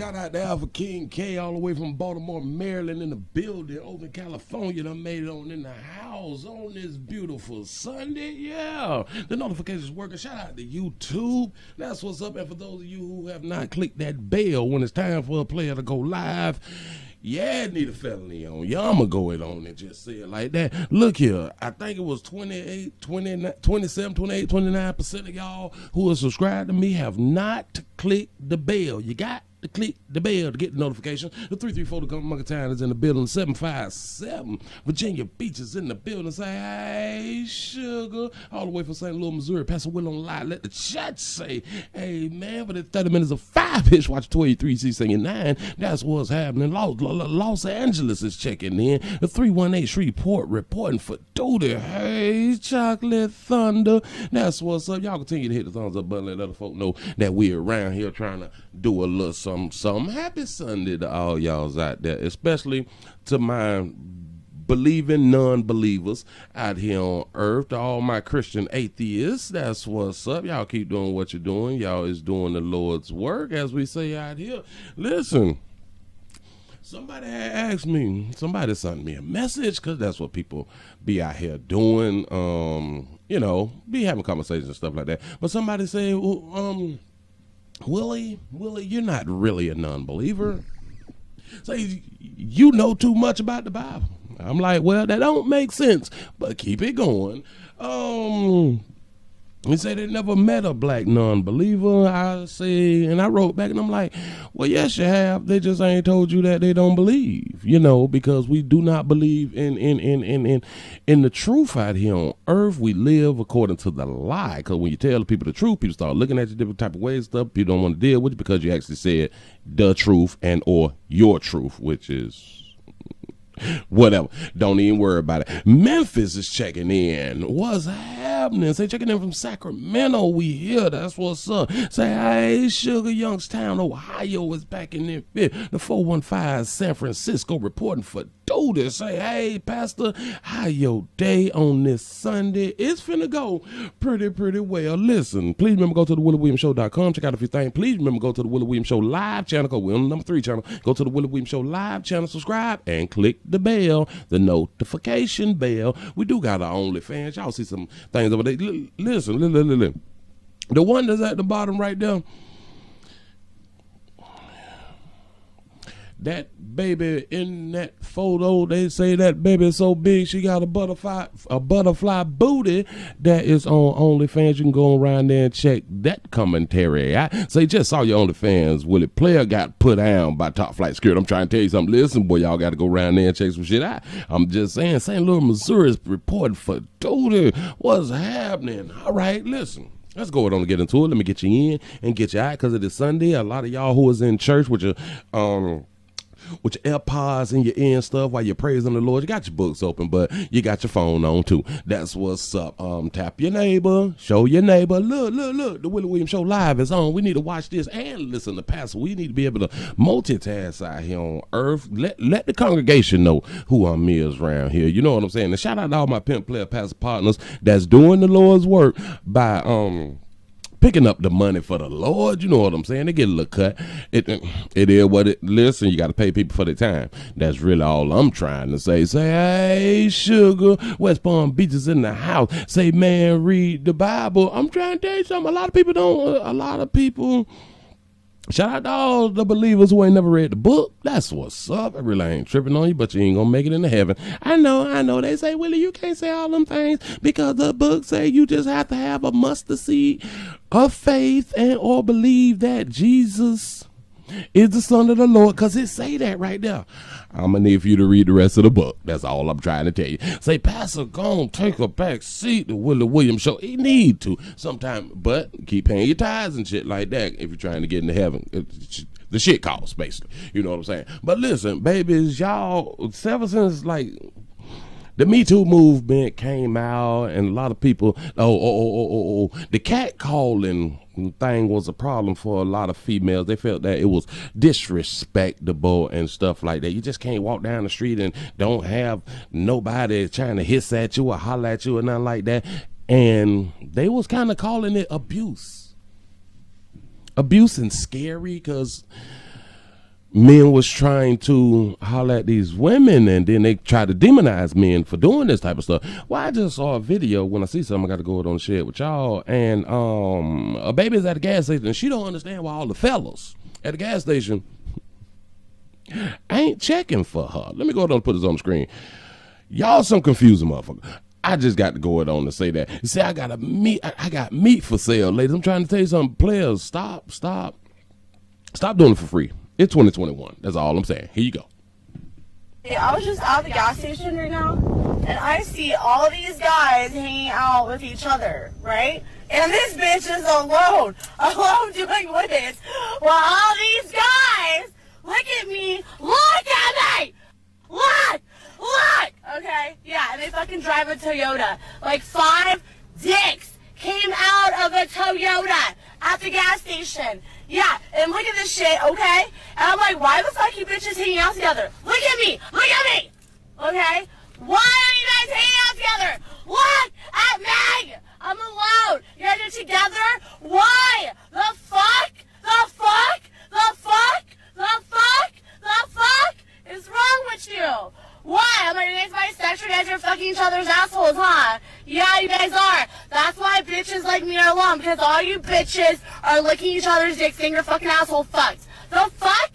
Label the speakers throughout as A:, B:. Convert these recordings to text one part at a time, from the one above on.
A: Shout out to Alpha King K all the way from Baltimore, Maryland in the building. Over in California, done made it on in the house on this beautiful Sunday. Yeah, the notifications working. Shout out to YouTube. That's what's up. And for those of you who have not clicked that bell when it's time for a player to go live, yeah, need a felony on you. I'm going to go it on and just say it like that. Look here, I think it was 28, 29, 27, 28, 29% of y'all who are subscribed to me have not clicked the bell. You got to click the bell to get the notification. The 334 to Monkey Town is in the building. 757 Virginia Beach is in the building. Say, hey, sugar. All the way from St. Louis, Missouri. Pastor Will on live. Let the chat say, hey, man, for the 30 minutes of 5-ish, watch 23C singing 9. That's what's happening. Los Angeles is checking in. The 318 Shreveport reporting for duty. Hey, Chocolate Thunder. That's what's up. Y'all continue to hit the thumbs up button. Let other folk know that we're around here trying to do a little something. Happy Sunday to all y'all's out there, especially to my believing non-believers out here on earth, to all my Christian atheists. That's what's up. Y'all keep doing what you're doing. Y'all is doing the Lord's work, as we say out here. Listen, somebody had asked me, somebody sent me a message, because that's what people be out here doing, you know, be having conversations and stuff like that. But somebody say, Willie, you're not really a non-believer. Say, you know too much about the Bible. I'm like, well, that don't make sense, but keep it going. He said they never met a black non-believer. I say, and I wrote back and I'm like, well, yes, you have. They just ain't told you that they don't believe, you know, because we do not believe in the truth out here on earth. We live according to the lie. Because when you tell the people the truth, people start looking at you different type of ways, stuff. People don't want to deal with you because you actually said the truth and or your truth, which is whatever. Don't even worry about it. Memphis is checking in. What's happening? Say, checking in from Sacramento. We here. That's what's up. Say, hey, Sugar, Youngstown, Ohio is back in there. The 415 San Francisco reporting for duty. Say, hey, Pastor, how your day on this Sunday? It's finna go pretty well. Listen, please remember go to the WillieWilliamsShow.com. Check out a few things. Please remember go to the Willie Williams Show live channel. Go, we're on the number 3 channel. Go to the Willie Williams Show live channel. Subscribe and click the bell, the notification bell. We do got our OnlyFans. Y'all see some things over there. Listen. The one that's at the bottom right there, that baby in that photo, they say that baby is so big she got a butterfly booty. That is on OnlyFans. You can go around there and check that commentary. I say, just saw your OnlyFans. Willie Player got put down by Top Flight Security. I'm trying to tell you something. Listen, boy, y'all got to go around there and check some shit out. I'm just saying, St. Louis, Missouri is reporting for duty. What's happening? All right, listen. Let's go on and get into it. Let me get you in and get you out, because it is Sunday. A lot of y'all who is in church with your AirPods in your ear and stuff while you're praising the Lord, you got your books open, but you got your phone on too. That's what's up. Tap your neighbor, show your neighbor. Look, the Willie Williams Show live is on. We need to watch this and listen to Pastor. We need to be able to multitask out here on earth. Let the congregation know who is around here. You know what I'm saying? And shout out to all my pimp player pastor partners that's doing the Lord's work by picking up the money for the Lord. You know what I'm saying? They get a little cut. It is what it. Listen, you got to pay people for their time. That's really all I'm trying to say. Say, hey, Sugar, West Palm Beach is in the house. Say, man, read the Bible. I'm trying to tell you something. A lot of people don't. A lot of people. Shout out to all the believers who ain't never read the book. That's what's up. I really ain't tripping on you, but you ain't gonna make it into heaven. I know. They say, Willie, you can't say all them things because the book say you just have to have a mustard seed of faith and or believe that Jesus is the Son of the Lord, because it say that right there. I'm gonna need for you to read the rest of the book. That's all I'm trying to tell you. Say, Pastor, go on, take a back seat. The Willie Williams Show. He need to sometime, but keep paying your tithes and shit like that if you're trying to get into heaven. The shit costs, basically. You know what I'm saying? But listen, babies, y'all, ever since like the Me Too movement came out, and a lot of people, the cat calling thing was a problem for a lot of females. They felt that it was disrespectable and stuff like that. You just can't walk down the street and don't have nobody trying to hiss at you or holler at you or nothing like that. And they was kind of calling it abuse and scary, because men was trying to holler at these women, and then they try to demonize men for doing this type of stuff. Well, I just saw a video. When I see something, I got to go and share it with y'all. And a baby's at a gas station, and she don't understand why all the fellas at the gas station ain't checking for her. Let me go ahead and put this on the screen. Y'all some confusing motherfucker. I just got to go ahead on to say that. You see, I got meat for sale, ladies. I'm trying to tell you something. Players, stop doing it for free. It's 2021. That's all I'm saying. Here you go.
B: Hey, I was just at the gas station right now, and I see all these guys hanging out with each other, right? And this bitch is alone doing this. While all these guys look at me, look, okay? Yeah, and they fucking drive a Toyota. Like 5 dicks came out of a Toyota at the gas station. Yeah, and look at this shit, okay? And I'm like, why the fuck you bitches hanging out together? Look at me! Okay? Why are you guys hanging out together? Look at Meg! I'm alone! You guys are together? Why? The fuck is wrong with you? Why? I'm like, you guys bisexual, you guys are fucking each other's assholes, huh? Yeah, you guys are. That's why bitches like me are alone, because all you bitches are licking each other's dicks, finger fucking asshole fucks. The fuck?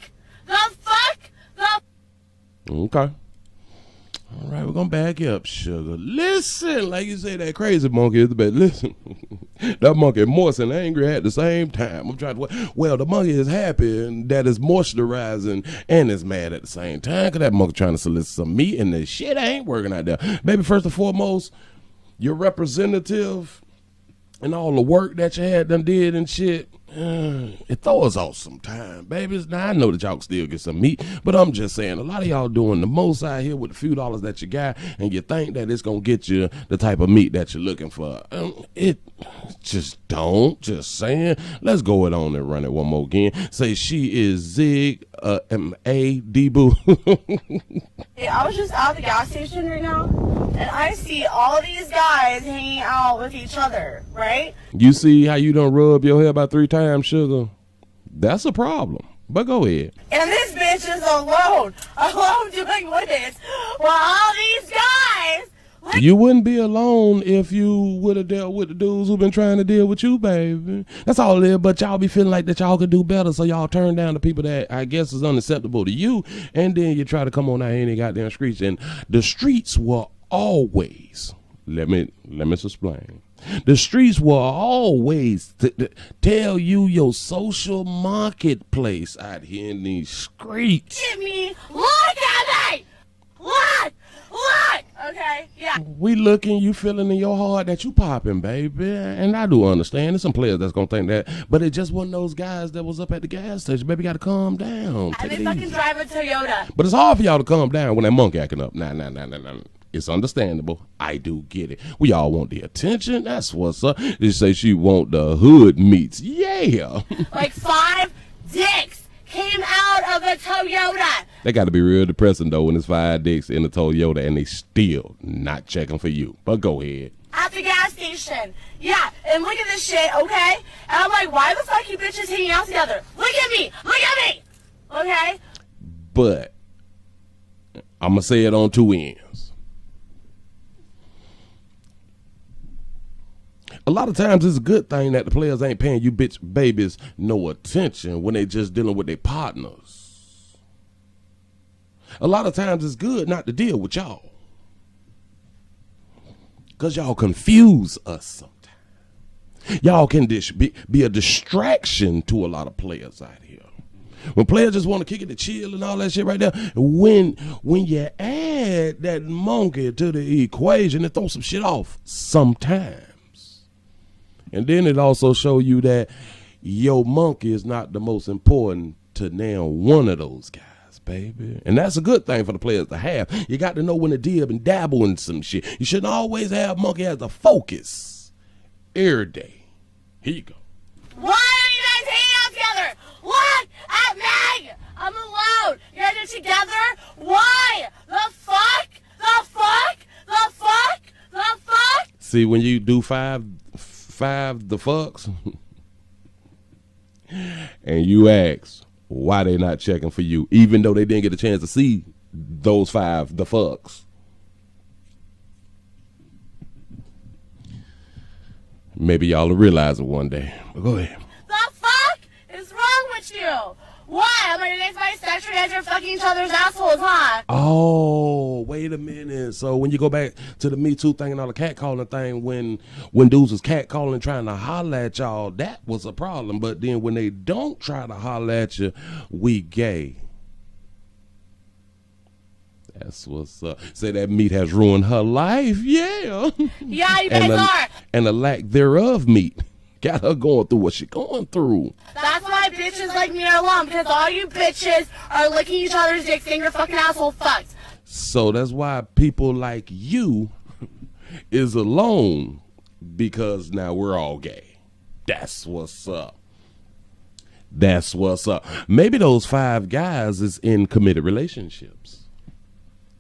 A: Okay. All right, we're going to back you up, sugar. Listen, like you say, that crazy monkey is the best. Listen, that monkey moist and angry at the same time. I'm trying to, well, the monkey is happy and that is moisturizing and is mad at the same time because that monkey trying to solicit some meat and the shit ain't working out there. Baby, first and foremost, your representative and all the work that you had done did and shit, it throws off some time, babies. Now, I know that y'all can still get some meat, but I'm just saying, a lot of y'all doing the most out here with the few dollars that you got, and you think that it's going to get you the type of meat that you're looking for. It just don't. Just saying. Let's go it on and run it one more again. Say she is Zig, M-A-D-Boo.
B: Hey, I was just at the gas station right now, and I see all these guys hanging out with each other, right?
A: You see how you don't rub your hair about 3 times, sugar? That's a problem. But go ahead.
B: And this bitch is alone doing this. While all these guys...
A: You wouldn't be alone if you would have dealt with the dudes who've been trying to deal with you, baby. That's all it is, but y'all be feeling like that y'all could do better, so y'all turn down the people that I guess is unacceptable to you, and then you try to come on out here in the goddamn streets, and the streets will always, let me explain. The streets will always tell you your social marketplace out here in these streets.
B: Look at me! Look! Okay, yeah.
A: We looking, you feeling in your heart that you popping, baby. And I do understand. There's some players that's going to think that. But it just wasn't those guys that was up at the gas station. Baby, got to calm down.
B: And they fucking drive a Toyota.
A: But it's hard for y'all to calm down when that monkey acting up. Nah. It's understandable. I do get it. We all want the attention. That's what's up. They say she want the hood meats. Yeah.
B: Like 5 dicks came out of a Toyota.
A: That got to be real depressing, though, when it's 5 dicks in a Toyota and they still not checking for you. But go ahead.
B: At the gas station. Yeah, and look at this shit, okay? And I'm like, why the fuck you bitches hanging out together? Look at me! Okay?
A: But I'm going to say it on 2 ends. A lot of times it's a good thing that the players ain't paying you bitch babies no attention when they just dealing with their partners. A lot of times it's good not to deal with y'all, because y'all confuse us sometimes. Y'all can be a distraction to a lot of players out here. When players just want to kick it to chill and all that shit right there, when you add that monkey to the equation, it throws some shit off sometimes. And then it also show you that your monkey is not the most important to now one of those guys, baby. And that's a good thing for the players to have. You got to know when to dib and dabble in some shit. You shouldn't always have monkey as the focus every day. Here you go.
B: Why are you guys hanging out together? Look at Meg! I'm alone. You guys are together? Why? The fuck?
A: See, when you do five the fucks and you ask, why they not checking for you, even though they didn't get a chance to see those 5 the fucks. Maybe y'all will realize it one day. But go ahead.
B: The fuck is wrong with you? Why? I'm gonna dance my sexual as you're fucking each other's assholes, huh?
A: Oh, wait a minute. So when you go back to the Me Too thing and all the catcalling thing, when dudes was catcalling trying to holler at y'all, that was a problem. But then when they don't try to holler at you, we gay. That's what's up. Say that meat has ruined her life. Yeah.
B: Yeah, you guys are.
A: And the lack thereof meat got her going through what she going through.
B: That's why bitches like me are alone, because all you bitches are licking each other's dicks and your fucking asshole fucked.
A: So that's why people like you is alone, because now we're all gay. That's what's up. That's what's up. Maybe those 5 guys is in committed relationships.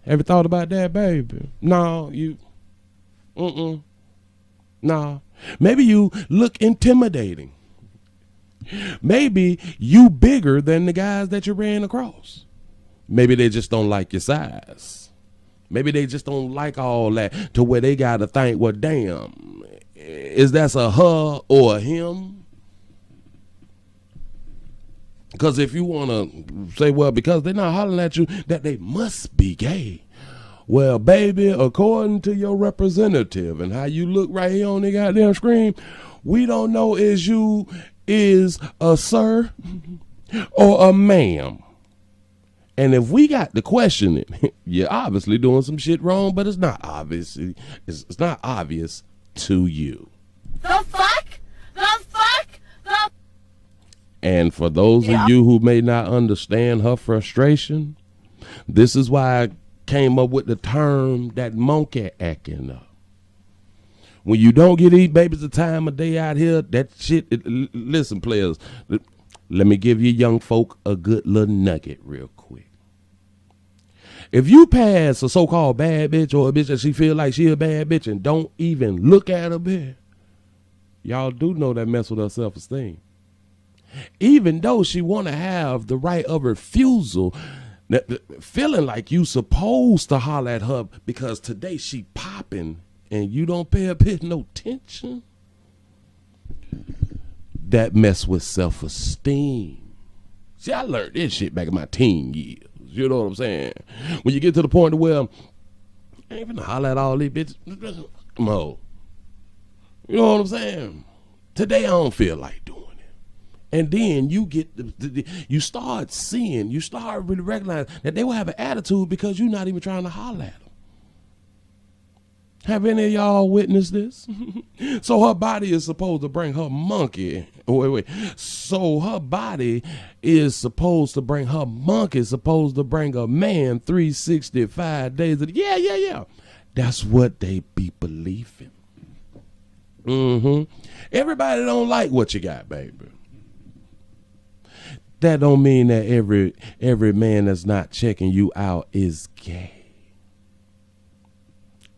A: Ever thought about that, baby? No, you. No. Maybe you look intimidating. Maybe you bigger than the guys that you ran across. Maybe they just don't like your size. Maybe they just don't like all that to where they got to think, well, damn, is that a her or a him? Because if you want to say, well, because they're not hollering at you, that they must be gay. Well, baby, according to your representative and how you look right here on the goddamn screen, we don't know is you is a sir or a ma'am. And if we got to question it, you're obviously doing some shit wrong, but it's not obvious. It's not obvious to you.
B: The fuck? The fuck? The...
A: And for those of you who may not understand her frustration, this is why I came up with the term that monkey acting up. When you don't get these babies the time of day out here, that shit, listen, players, let me give you young folk a good little nugget real quick. If you pass a so-called bad bitch or a bitch that she feel like she a bad bitch and don't even look at her bitch, y'all do know that mess with her self-esteem. Even though she want to have the right of refusal, feeling like you supposed to holler at her because today she popping and you don't pay a bit no attention, that mess with self-esteem. See, I learned this shit back in my teen years. You know what I'm saying? When you get to the point where I ain't finna holler at all these bitches. Come on. You know what I'm saying? Today I don't feel like doing it. And then you get, you start really recognizing that they will have an attitude because you're not even trying to holler at them. Have any of y'all witnessed this? So her body is supposed to bring her monkey. Wait. So her body is supposed to bring her monkey, supposed to bring a man 365 days. Yeah. That's what they be believing. Everybody don't like what you got, baby. That don't mean that every man that's not checking you out is gay.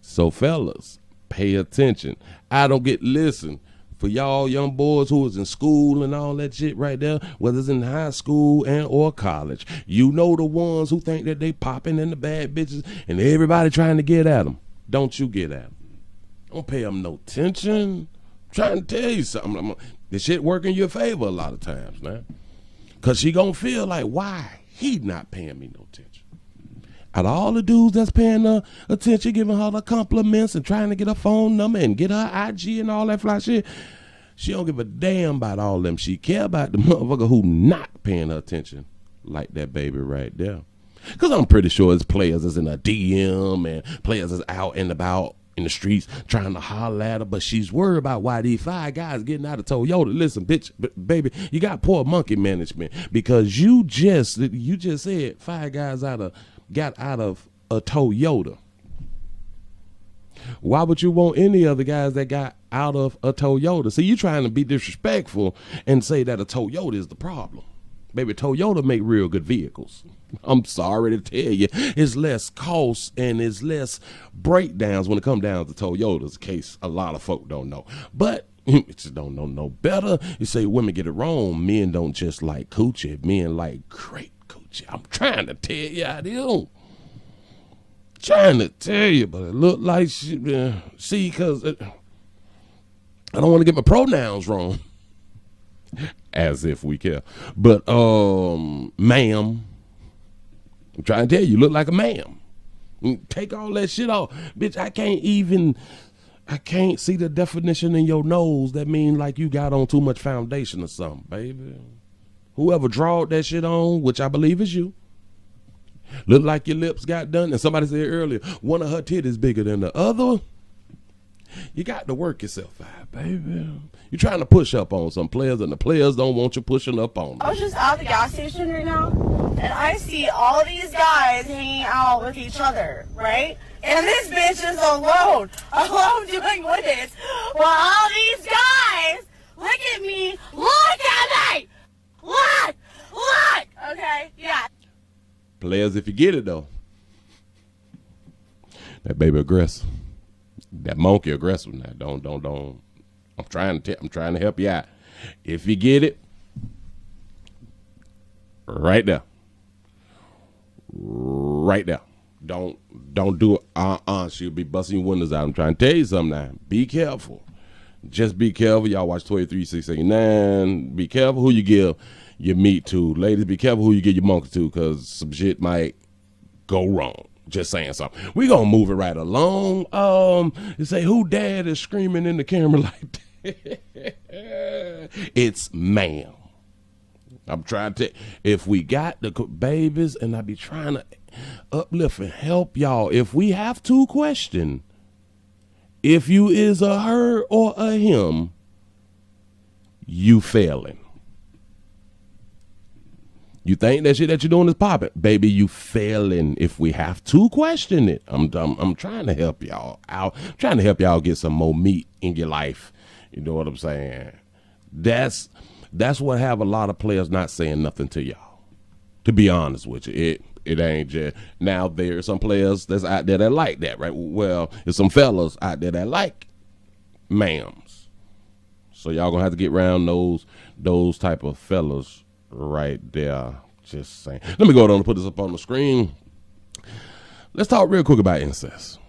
A: So fellas, pay attention. Listen, for y'all young boys who is in school and all that shit right there, whether it's in high school and or college, you know the ones who think that they popping in the bad bitches and everybody trying to get at them. Don't you get at them. Don't pay them no attention. I'm trying to tell you something. This shit work in your favor a lot of times, man. Because she gonna feel like, why he not paying me no attention? Out of all the dudes that's paying her attention, giving her the compliments and trying to get her phone number and get her IG and all that fly shit, she don't give a damn about all them. She care about the motherfucker who not paying her attention like that baby right there. Because I'm pretty sure it's players that's in a DM and players that's out and about in the streets trying to holler at her, but she's worried about why these 5 guys getting out of Toyota. Listen, bitch, baby, you got poor monkey management because you just said 5 guys got out of a Toyota. Why would you want any other guys that got out of a Toyota? See, you trying to be disrespectful and say that a Toyota is the problem. Baby, Toyota make real good vehicles. I'm sorry to tell you, it's less cost and it's less breakdowns when it comes down to Toyotas, in case a lot of folk don't know. But You just don't know no better. You say women get it wrong. Men don't just like coochie. Men like great coochie. I'm trying to tell you how they do. Trying to tell you, but it look like she, see, because I don't want to get my pronouns wrong. As if we care. But, ma'am, I'm trying to tell you, look like a ma'am. Take all that shit off. Bitch, I can't see the definition in your nose that mean like you got on too much foundation or something, baby. Whoever drawed that shit on, which I believe is you, look like your lips got done. And somebody said earlier, one of her titties bigger than the other. You got to work yourself out, baby. You're trying to push up on some players, and the players don't want you pushing up on them.
B: I was just at the gas station right now, and I see all these guys hanging out with each other, right? And this bitch is alone doing this. While all these guys look at me, look! Okay, yeah.
A: Players, if you get it though, that baby aggressive. That monkey aggressive now. Don't. I'm trying to help you out. If you get it, right there. Don't do it. She'll be busting your windows out. I'm trying to tell you something now. Be careful. Just be careful. Y'all watch 23-689. Be careful who you give your meat to. Ladies, be careful who you give your monkey to, because some shit might go wrong. Just saying something. We're going to move it right along. You say, who dad is screaming in the camera like that? It's ma'am. I'm trying to, if we got the babies, and I be trying to uplift and help y'all. If we have to question if you is a her or a him, you failing. You think that shit that you're doing is popping, baby, you failing. If we have to question it, I'm trying to help y'all out. I'm trying to help y'all get some more meat in your life. You know what I'm saying? That's what have a lot of players not saying nothing to y'all. To be honest with you, it ain't just. Now there are some players that's out there that like that, right? Well, there's some fellas out there that like ma'ams. So y'all gonna have to get around those type of fellas right there. Just saying. Let me go on and put this up on the screen. Let's talk real quick about incest.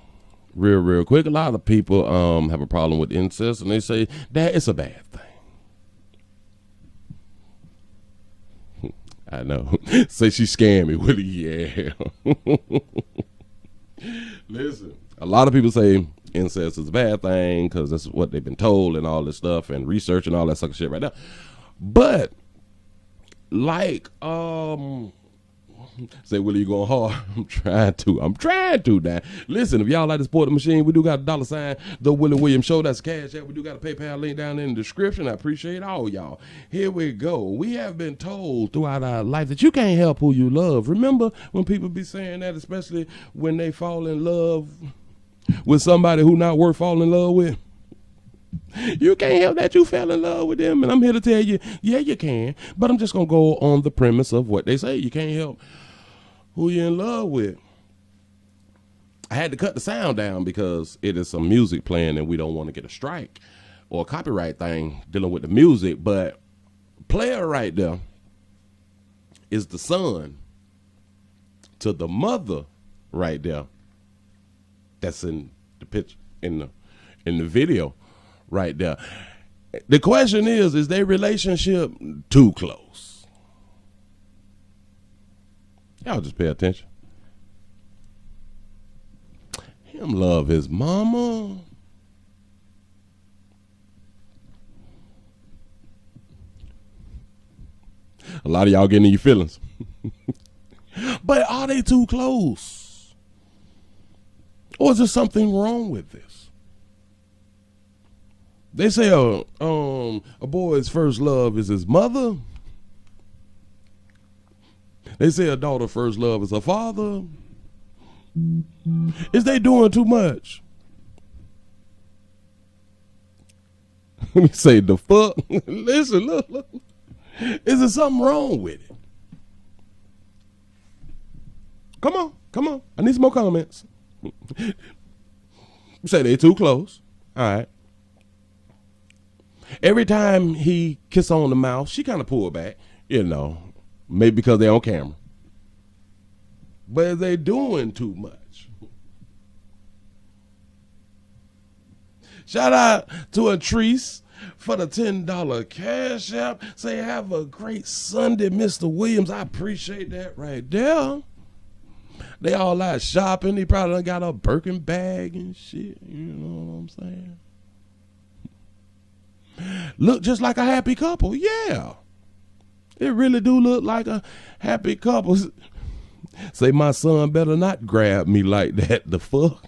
A: Real quick. A lot of people have a problem with incest, and they say that it's a bad thing. I know. Say she scammed me, Willie. Yeah. Listen, a lot of people say incest is a bad thing because that's what they've been told and all this stuff and research and all that sucker shit right now. But like, say, Willie, you going hard? I'm trying to now. Listen, if y'all like to support the machine, we do got a $, The Willie Williams Show. That's Cash App. We do got a PayPal link down in the description. I appreciate all y'all. Here we go. We have been told throughout our life that you can't help who you love. Remember when people be saying that, especially when they fall in love with somebody who not worth falling in love with? You can't help that you fell in love with them. And I'm here to tell you, yeah, you can. But I'm just going to go on the premise of what they say. You can't help who you're in love with. I had to cut the sound down because it is some music playing and we don't want to get a strike or a copyright thing dealing with the music. But player right there is the son to the mother right there. That's in the picture, in the video. Right there. The question is their relationship too close? Y'all just pay attention. Him love his mama. A lot of y'all getting in your feelings. But are they too close? Or is there something wrong with this? They say a boy's first love is his mother. They say a daughter's first love is her father. Is they doing too much? Let me say the fuck. Listen, look. Is there something wrong with it? Come on. I need some more comments. Say they too close. All right. Every time he kiss on the mouth, she kind of pull back, maybe because they're on camera. But they doing too much. Shout out to Atrice for the $10 cash app. Say, have a great Sunday, Mr. Williams. I appreciate that right there. They all out shopping. They probably done got a Birkin bag and shit. You know what I'm saying? Look just like a happy couple. Yeah. It really do look like a happy couple. Say, my son better not grab me like that. The fuck?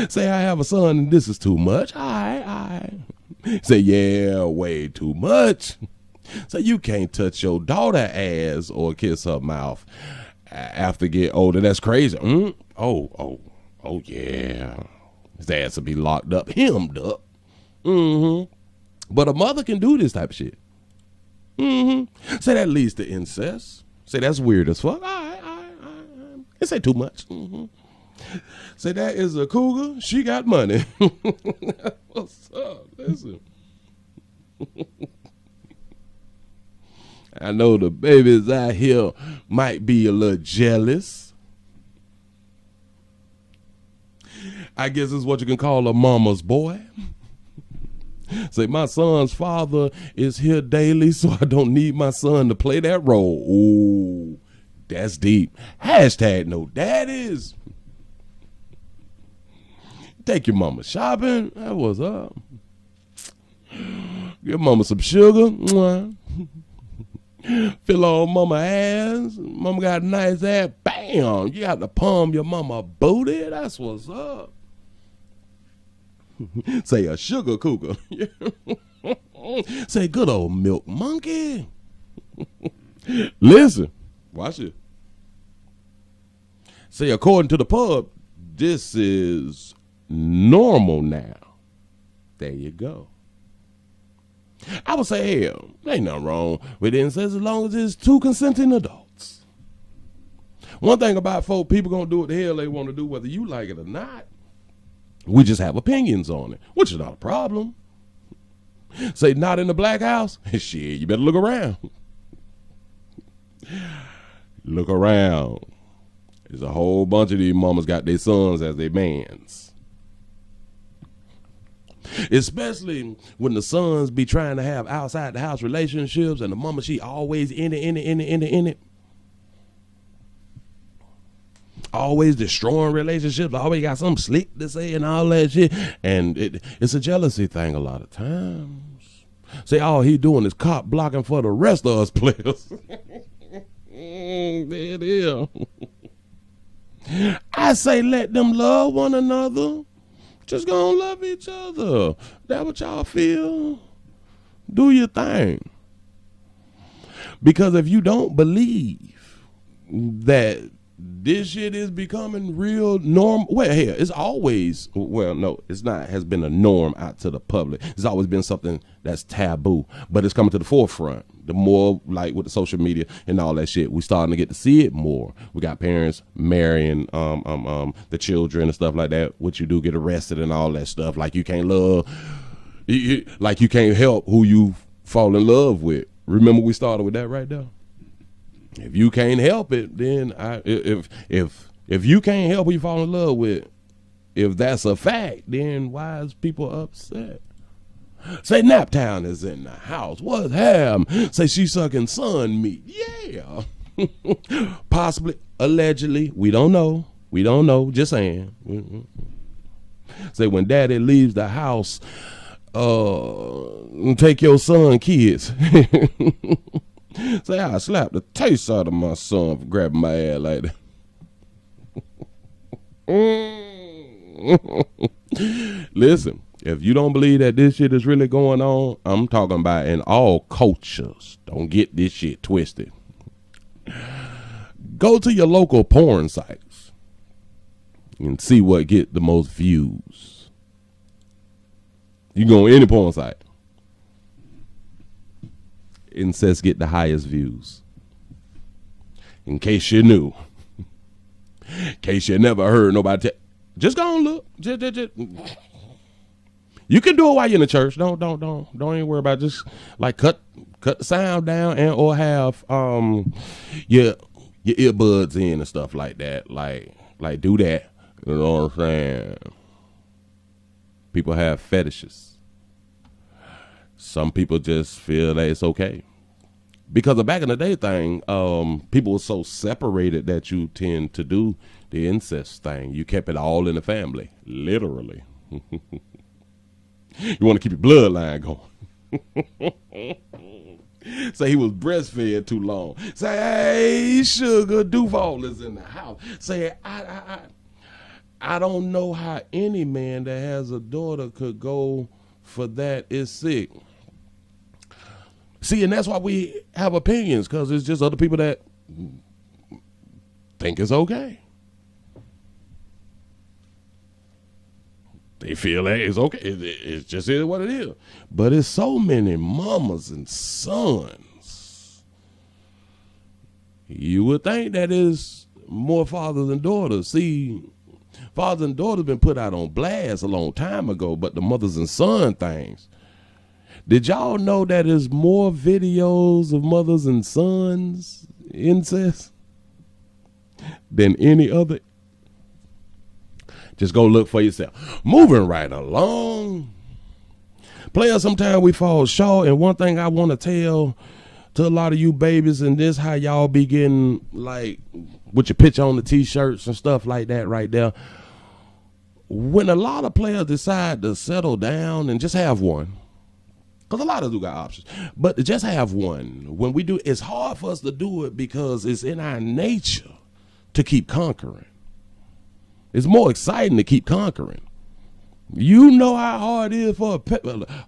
A: Say, I have a son and this is too much. All right. Say, yeah, way too much. Say, you can't touch your daughter ass or kiss her mouth after get older. That's crazy. Oh, yeah. His ass will be locked up, hemmed up. But a mother can do this type of shit. Say, that leads to incest. Say, that's weird as fuck. All right. It say too much. Say, that is a cougar. She got money. What's up? Listen. I know the babies out here might be a little jealous. I guess it's what you can call a mama's boy. Say, my son's father is here daily, so I don't need my son to play that role. Ooh, that's deep. Hashtag no daddies. Take your mama shopping. That was up. Give mama some sugar. Fill on mama ass. Mama got a nice ass. Bam. You got to palm your mama booty. That's what's up. Say, a sugar cougar. Say, good old milk monkey. Listen. Watch it. Say, according to the pub, this is normal now. There you go. I would say, hell, ain't nothing wrong with incest as long as it's two consenting adults. One thing about folk, people gonna do what the hell they want to do, whether you like it or not. We just have opinions on it, which is not a problem. Say, not in the black house? Shit, you better look around. Look around. There's a whole bunch of these mamas got their sons as their mans. Especially when the sons be trying to have outside the house relationships and the mama, she always in it. Always destroying relationships. Always got something slick to say and all that shit. And it's a jealousy thing a lot of times. Say, all he doing is cop blocking for the rest of us players. There it is. I say, let them love one another. Just gonna love each other. That what y'all feel? Do your thing. Because if you don't believe that this shit is becoming real norm, well, hell, it's always, well, no, it's not, has been a norm out to the public. It's always been something that's taboo, but it's coming to the forefront. The more, like, with the social media and all that shit, we starting to get to see it more. We got parents marrying the children and stuff like that, which you do get arrested and all that stuff. Like, you can't love, like you can't help who you fall in love with. Remember we started with that right there? If you can't help it, then if you can't help who you fall in love with, if that's a fact, then why is people upset? Say, Naptown is in the house. What's happening? Say, she sucking sun meat. Yeah. Possibly, allegedly. We don't know. Just saying. Say, when daddy leaves the house, take your son kids. Say, I slapped the taste out of my son for grabbing my ass like that. Listen. If you don't believe that this shit is really going on, I'm talking about in all cultures. Don't get this shit twisted. Go to your local porn sites and see what get the most views. You go on any porn site. Incest get the highest views. In case you knew. In case you never heard nobody just go and look. Just You can do it while you're in the church. Don't even worry about it. Just like cut the sound down and or have your earbuds in and stuff like that. Like do that. You know what I'm saying? People have fetishes. Some people just feel that it's okay. Because the back in the day thing, people were so separated that you tend to do the incest thing. You kept it all in the family, literally. You want to keep your bloodline going. Say he was breastfed too long. Say, hey, Sugar Duval is in the house. Say, I don't know how any man that has a daughter could go for that is sick. See, and that's why we have opinions, because it's just other people that think it's okay. They feel that it's okay. It just is what it is. But it's so many mamas and sons. You would think that is more fathers and daughters. See, fathers and daughters been put out on blast a long time ago, but the mothers and son things. Did y'all know that there's more videos of mothers and sons incest than any other? Just go look for yourself. Moving right along. Players, sometimes we fall short, and one thing I want to tell to a lot of you babies, and this how y'all be getting, like, with your picture on the t-shirts and stuff like that right there. When a lot of players decide to settle down and just have one, because a lot of them got options, but to just have one, when we do, it's hard for us to do it because it's in our nature to keep conquering. It's more exciting to keep conquering. You know how hard it is for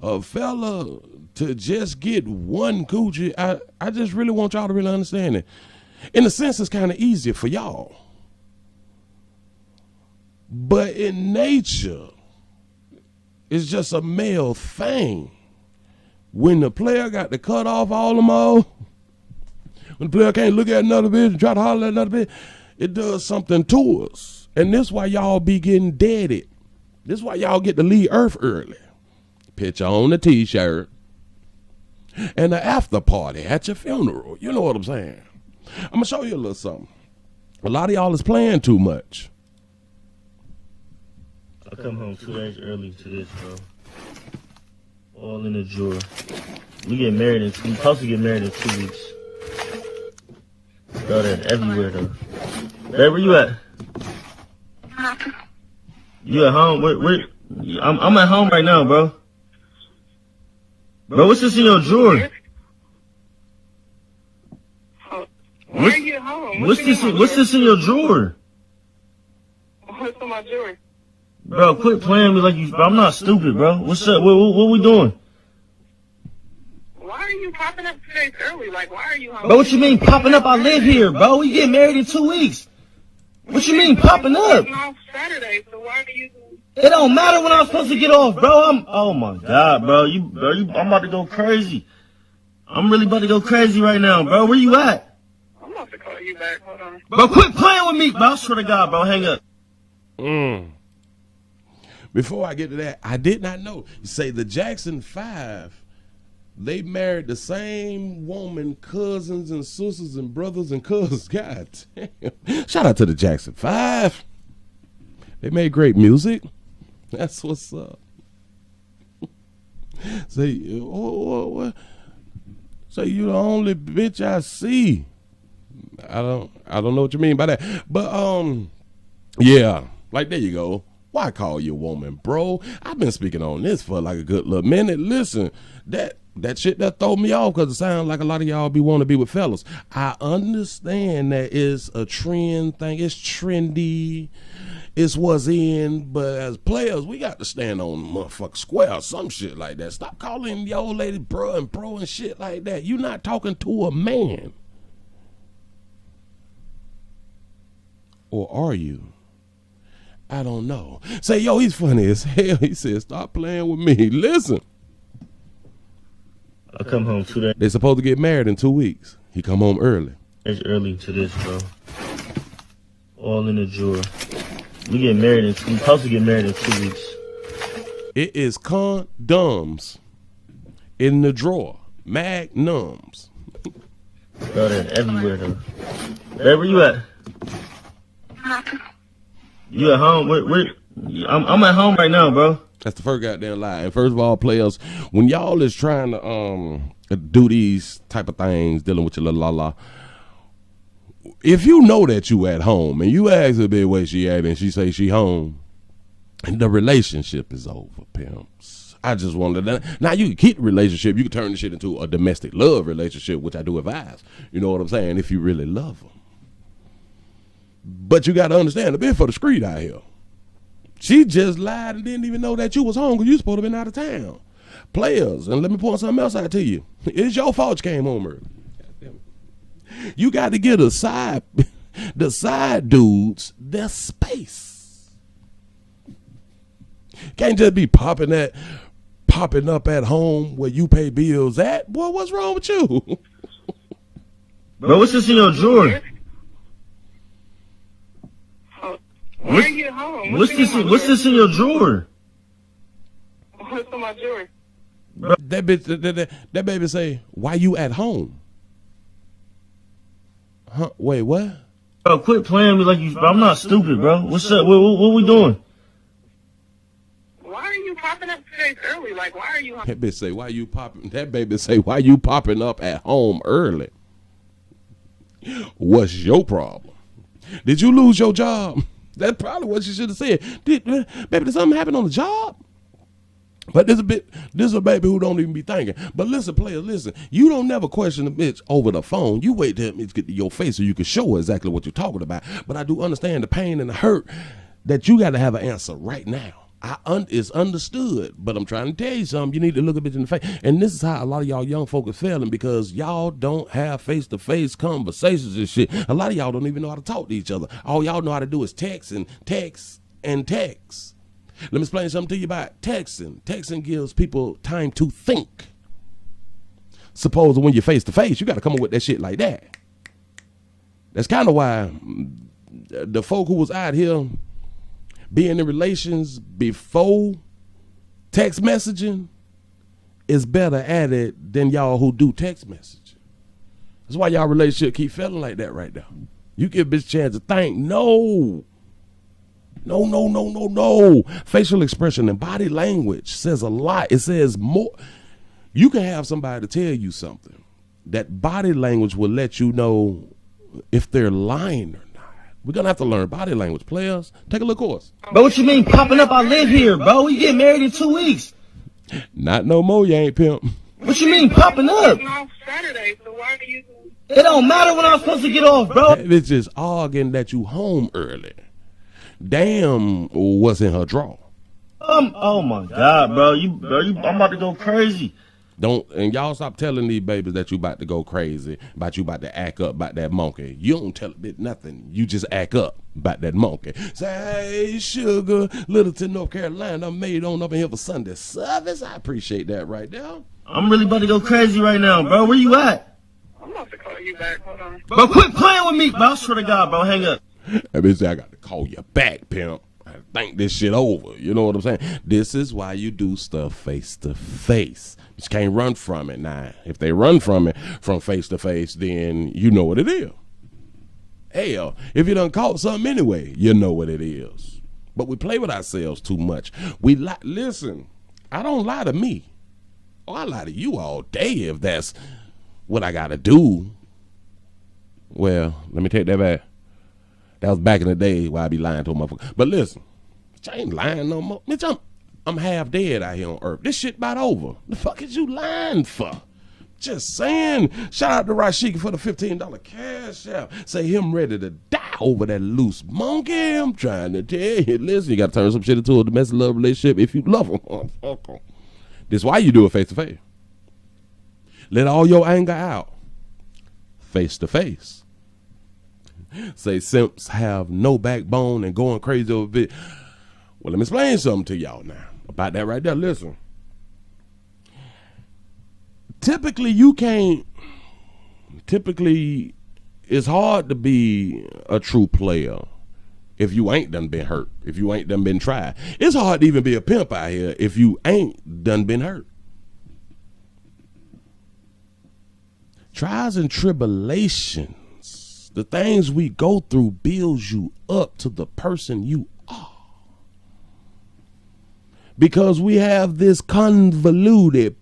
A: a fella to just get one coochie. I just really want y'all to really understand it. In a sense, it's kind of easier for y'all. But in nature, it's just a male thing. When the player got to cut off all them all, when the player can't look at another bitch and try to holler at another bitch, it does something to us. And this why y'all be getting deaded. This why y'all get to leave Earth early. Picture on the t-shirt. And the after party at your funeral. You know what I'm saying? I'm going to show you a little something. A lot of y'all is playing too much.
C: I come home 2 days early to this, bro. All in the drawer. We supposed to get married in 2 weeks. Bro, they're everywhere, though. Babe, where you at? You at home? Where? I'm at home right now, bro. Bro, what's this in your drawer?
D: Why are you at home?
C: What's this in your drawer?
D: What's in my drawer?
C: Bro, quit playing me like you. Bro, I'm not stupid, bro. What's up? What we doing?
D: Why are you popping up 2 days early? Like, why are you home?
C: Bro, what you mean popping up? I live here, bro. We get married in 2 weeks. What you mean popping up?
D: I'm off Saturday, so why are you?
C: It don't matter when I'm supposed to get off, bro. Oh my God, bro. I'm about to go crazy. I'm really about to go crazy right now, bro. Where you at?
D: I'm about to call you back. Hold on.
C: Bro, quit playing with me, bro. I swear to God, bro. Hang up.
A: Before I get to that, I did not know. You say the Jackson 5, they married the same woman, cousins and sisters and brothers and cousins. God damn. Shout out to the Jackson 5. They made great music. That's what's up. Say, what? Say, you the only bitch I see. I don't know what you mean by that. But yeah, like there you go. Why call you a woman, bro? I've been speaking on this for like a good little minute. Listen, that shit that throw me off because it sounds like a lot of y'all be wanting to be with fellas. I understand that it's a trend thing. It's trendy. It's what's in. But as players, we got to stand on motherfucking square or some shit like that. Stop calling your old lady bro and shit like that. You're not talking to a man. Or are you? I don't know. Say, yo, he's funny as hell. He said, stop playing with me. Listen.
C: I come home 2 days.
A: They're supposed to get married in 2 weeks. He come home early.
C: It's early to this, bro. All in the drawer. We supposed to get married in 2 weeks.
A: It is condoms in the drawer. Magnums.
C: Bro, they're everywhere though. Hey, where you at? You at home? I'm at home right now, bro.
A: That's the first goddamn lie. And first of all, players, when y'all is trying to do these type of things, dealing with your little la, if you know that you at home and you ask her bit where she at and she say she home, and the relationship is over, pimps. I just wanted to. Now you can keep the relationship. You can turn the shit into a domestic love relationship, which I do advise. You know what I'm saying? If you really love them. But you got to understand, a bit for the street out here. She just lied and didn't even know that you was home because you supposed to have been out of town. Players, and let me point something else out to you. It's your fault you came home early. You got to get the side dudes their space. Can't just be popping up at home where you pay bills at. Boy, what's wrong with you?
C: Bro, what's this in your drawer?
D: Why are you home?
C: What's this in your drawer?
D: What's in my drawer?
A: That bitch, that baby say, why you at home? Huh? Wait, what?
C: Bro, quit playing me like you. Bro, I'm not stupid, bro. What's up? What we doing?
D: Why are you popping up today early? Like, why are you home?
A: That bitch say, why you popping? That baby say, why you popping up at home early? What's your problem? Did you lose your job? That's probably what you should have said. Baby, did something happen on the job? But this is a baby who don't even be thinking. But listen, players, listen. You don't never question a bitch over the phone. You wait till it get to your face so you can show her exactly what you're talking about. But I do understand the pain and the hurt that you got to have an answer right now. It's understood, but I'm trying to tell you something. You need to look a bitch in the face. And this is how a lot of y'all young folk are failing because y'all don't have face-to-face conversations and shit. A lot of y'all don't even know how to talk to each other. All y'all know how to do is text and text and text. Let me explain something to you about texting. Texting gives people time to think. Suppose when you're face-to-face, you got to come up with that shit like that. That's kind of why the folk who was out here being in relations before text messaging is better at it than y'all who do text messaging. That's why y'all relationship keep feeling like that right now. You give a bitch a chance to think. No. Facial expression and body language says a lot. It says more. You can have somebody to tell you something. That body language will let you know if they're lying or not. We're going to have to learn body language. Players, take a little course.
C: Bro, what you mean popping up? I live here, bro. We get married in 2 weeks.
A: Not no more, you ain't pimp.
C: What you mean popping up?
D: I'm off Saturday, so why are you...
C: It don't matter when I'm supposed to get off, bro.
A: That bitch is arguing that you home early. Damn, what's in her drawer?
C: Oh my God, bro. I'm about to go crazy.
A: And y'all stop telling these babies that you about to go crazy, about you about to act up about that monkey. You don't tell a bit nothing. You just act up about that monkey. Say, hey, sugar, Littleton, North Carolina, I'm made on up in here for Sunday service. I appreciate that right now.
C: I'm really about to go crazy right now, bro. Where you at?
D: I'm about to call you back. Hold on.
C: Bro, quit playing with me, bro. I swear to God, bro. Hang up.
A: That bitch say, I got to call you back, pimp. I think this shit over. You know what I'm saying? This is why you do stuff face to face. You can't run from it. Now, if they run from it from face to face, then you know what it is. Hell, if you done caught something anyway, you know what it is. But we play with ourselves too much. Listen, I don't lie to me. Oh, I lie to you all day if that's what I got to do. Well, let me take that back. That was back in the day where I be lying to a motherfucker. But listen, bitch, I ain't lying no more. Bitch, I'm half dead out here on earth. This shit about over. The fuck is you lying for? Just saying. Shout out to Rashika for the $15 cash out. Say him ready to die over that loose monkey. I'm trying to tell you. Listen, you got to turn some shit into a domestic love relationship if you love him. This is why you do it face to face. Let all your anger out. Face to face. Say simps have no backbone and going crazy over it. Well, let me explain something to y'all now about that right there. Listen. Typically, it's hard to be a true player if you ain't done been hurt, if you ain't done been tried. It's hard to even be a pimp out here if you ain't done been hurt. Trials and tribulations, the things we go through builds you up to the person you are. Because we have this convoluted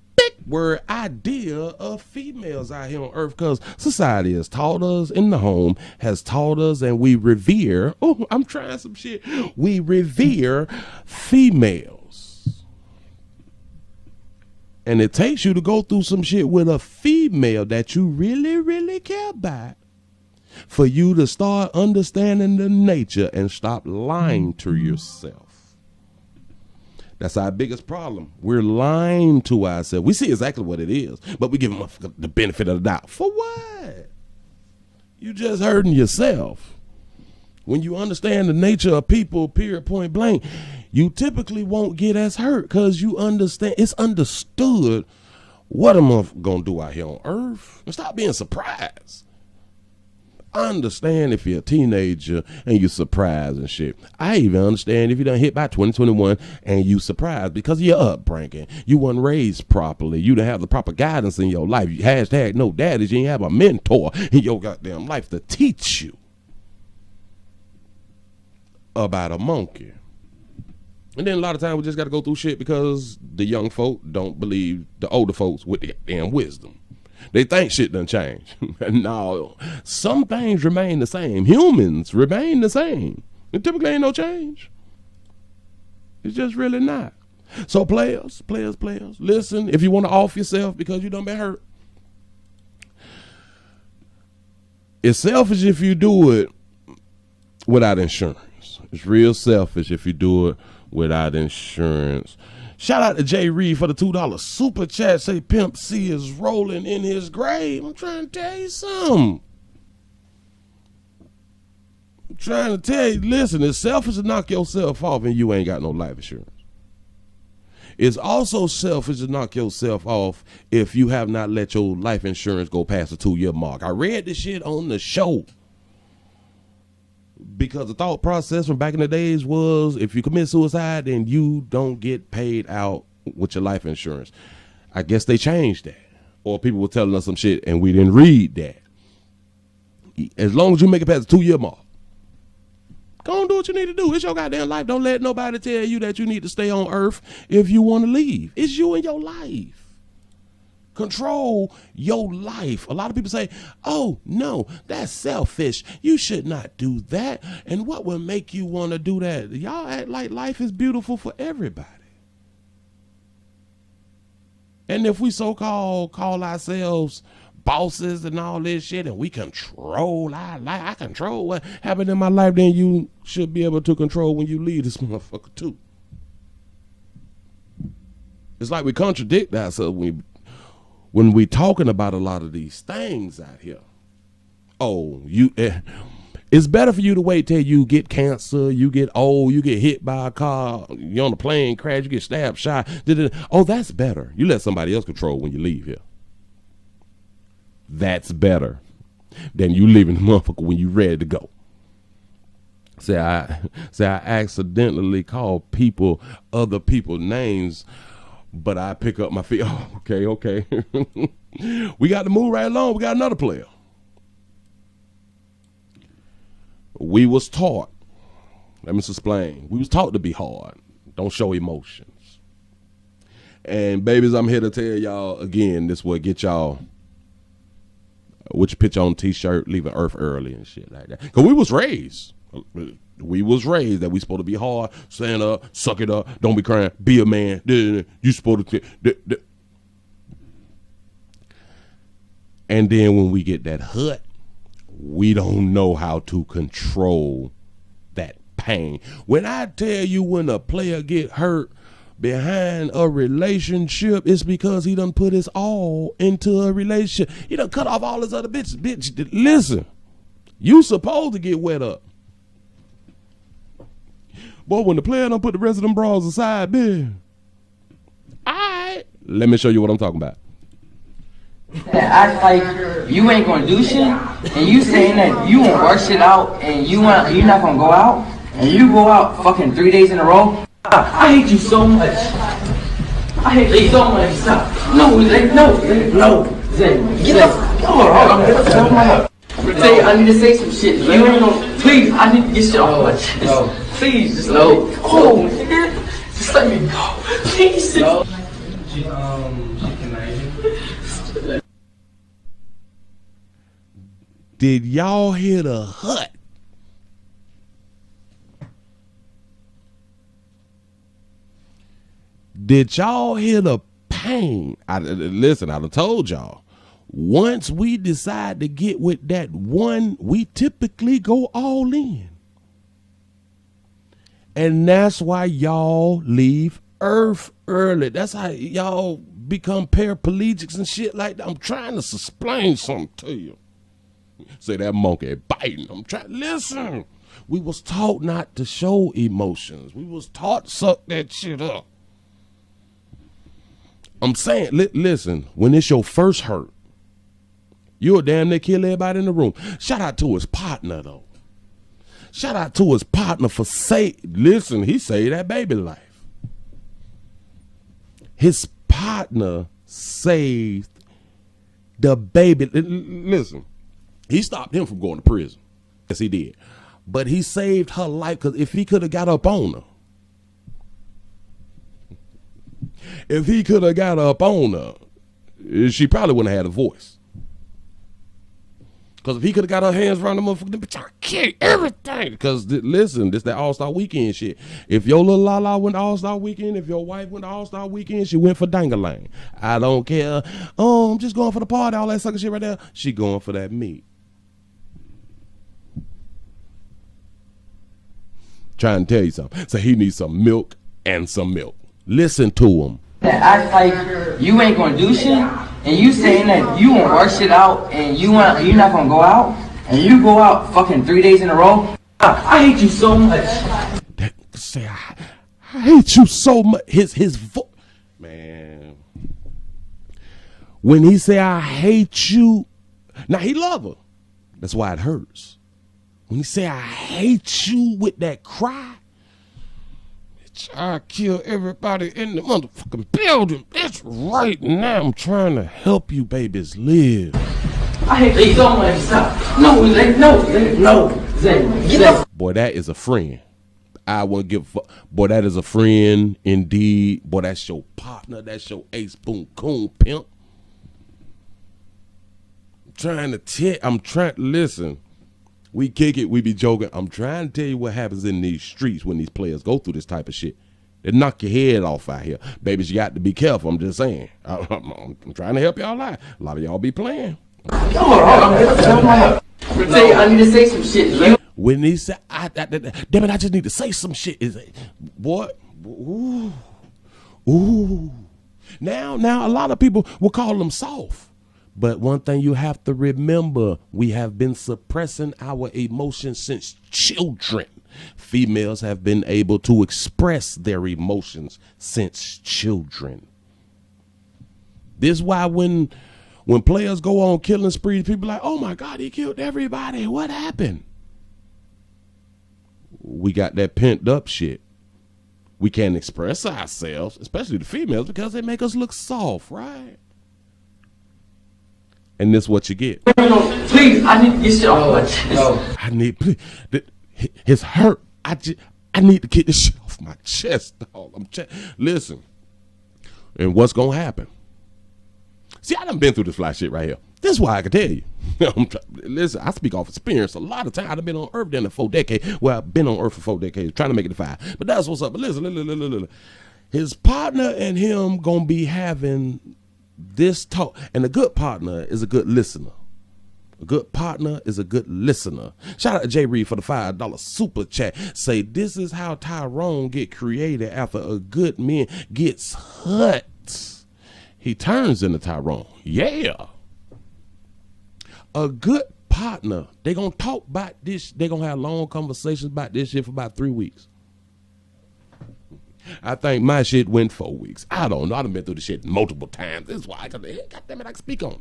A: word idea of females out here on earth, because society has taught us, in the home has taught us, and we revere, I'm trying some shit, we revere females. And it takes you to go through some shit with a female that you really, really care about for you to start understanding the nature and stop lying to yourself. That's our biggest problem. We're lying to ourselves. We see exactly what it is, but we give them the benefit of the doubt. For what? You just hurting yourself. When you understand the nature of people, period, point blank, you typically won't get as hurt because you understand. It's understood what am I going to do out here on earth? And stop being surprised. I understand if you're a teenager and you're surprised and shit. I even understand if you done hit by 2021 and you surprised because of your upbringing. You weren't raised properly. You didn't have the proper guidance in your life. Hashtag no daddies. You didn't have a mentor in your goddamn life to teach you about a monkey. And then a lot of times we just got to go through shit because the young folk don't believe the older folks with their damn wisdom. They think shit done changed. No, some things remain the same. Humans remain the same. It typically ain't no change. It's just really not. So players, listen, if you want to off yourself because you done been hurt, it's selfish if you do it without insurance. It's real selfish if you do it without insurance. Shout out to Jay Reed for the $2 super chat. Say Pimp C is rolling in his grave. I'm trying to tell you something. I'm trying to tell you, listen, it's selfish to knock yourself off and you ain't got no life insurance. It's also selfish to knock yourself off if you have not let your life insurance go past the 2-year mark. I read this shit on the show. Because the thought process from back in the days was if you commit suicide, then you don't get paid out with your life insurance. I guess they changed that. Or people were telling us some shit and we didn't read that. As long as you make it past the 2-year mark, go and do what you need to do. It's your goddamn life. Don't let nobody tell you that you need to stay on earth if you want to leave. It's you and your life. Control your life. A lot of people say, oh, no, that's selfish. You should not do that. And what will make you want to do that? Y'all act like life is beautiful for everybody. And if we so-called call ourselves bosses and all this shit and we control our life, I control what happened in my life, then you should be able to control when you leave this motherfucker too. It's like we contradict ourselves when we talking about a lot of these things out here. Oh, it's better for you to wait till you get cancer, you get old, you get hit by a car, you're on a plane crash, you get stabbed, shot. Oh, that's better. You let somebody else control when you leave here. That's better than you leaving the motherfucker when you ready to go. Say I accidentally call people other people's names, but I pick up my feet. Oh, okay. We got to move right along. We got another player. We was taught. Let me explain. We was taught to be hard. Don't show emotions. And babies, I'm here to tell y'all again, this will get y'all what you picture on t-shirt, leaving Earth early and shit like that. Because we was raised that we supposed to be hard, stand up, suck it up, don't be crying, be a man. You supposed to. And then when we get that hut, we don't know how to control that pain. When I tell you when a player get hurt behind a relationship, it's because he done put his all into a relationship. He done cut off all his other bitches. Bitch, listen, you supposed to get wet up. Boy, when the player done put the rest of them bras aside, man, alright, let me show you what I'm talking about.
E: Act like you ain't gonna do shit, and you saying that you won't work shit out, and you're not gonna go out, and you go out fucking 3 days in a row. I hate you so much. I hate you so much. Stop. No, Zay, get up. Zay, I need to say some shit. You ain't gonna, please, I need to get shit off my chest. Please, just let me go, nigga. Just let me go. Please.
A: Did y'all hear the hut? Did y'all hear the pain? Listen, I done told y'all. Once we decide to get with that one, we typically go all in. And that's why y'all leave Earth early. That's how y'all become paraplegics and shit like that. I'm trying to explain something to you. Say that monkey biting. I'm trying. Listen, we was taught not to show emotions. We was taught to suck that shit up. I'm saying, listen, when it's your first hurt, you'll damn near kill everybody in the room. Shout out to his partner, though. Shout out to his partner for listen, he saved that baby life. His partner saved the baby. Listen, he stopped him from going to prison. Yes, he did. But he saved her life, because if he could have got up on her, she probably wouldn't have had a voice. Because if he could have got her hands around the motherfucker, then bitch, I kill everything. Because listen, this that All-Star Weekend shit. If your little Lala went to All-Star Weekend, if your wife went to All-Star Weekend, she went for Dangalang. I don't care. Oh, I'm just going for the party, all that sucker shit right there. She going for that meat. Trying to tell you something. So he needs some milk and some milk. Listen to him.
E: That act like you ain't gonna do shit, and you saying that you won't work shit out, and you're not gonna go out, and you go out fucking 3 days in a row. I hate you so much.
A: That say I hate you so much. His voice, man. When he say I hate you, now he love her. That's why it hurts. When he say I hate you with that cry, bitch, I kill everybody in the motherfucking building. That's right now. I'm trying to help you babies live.
E: I hate you so much. Stop. No, Zay, get up.
A: Boy, that is a friend. I wouldn't give a fuck. Boy, that is a friend indeed. Boy, that's your partner. That's your ace boom coon pimp. I'm trying to listen. We kick it, we be joking. I'm trying to tell you what happens in these streets when these players go through this type of shit. They knock your head off out here. Babies, you got to be careful. I'm just saying. I'm trying to help y'all out. A lot of y'all be playing.
E: I need to say some shit.
A: When he say, damn it, I just need to say some shit. Is it, boy, ooh. Now, a lot of people will call them soft. But one thing you have to remember, we have been suppressing our emotions since children. Females have been able to express their emotions since children. This is why when players go on killing sprees, people are like, oh my God, he killed everybody. What happened? We got that pent up shit. We can't express ourselves, especially the females, because they make us look soft, right? And this is what you get.
E: Please, I need to get shit off my chest.
A: I need, it's hurt. I need to get this shit off my chest, dog. Listen, and what's gonna happen? See, I done been through this fly shit right here. This is why I can tell you. Listen, I speak off experience. A lot of time I've been on Earth in 4 decades. Well, I've been on Earth for 4 decades, trying to make it to 5. But that's what's up. But listen. His partner and him gonna be having this talk, and a good partner is a good listener. A good partner is a good listener. Shout out to Jay Reed for the $5 super chat. Say, this is how Tyrone get created after a good man gets hurt. He turns into Tyrone. Yeah. A good partner, they gonna talk about this. They gonna have long conversations about this shit for about 3 weeks. I think my shit went 4 weeks. I don't know. I've been through the shit multiple times. This is why I can speak on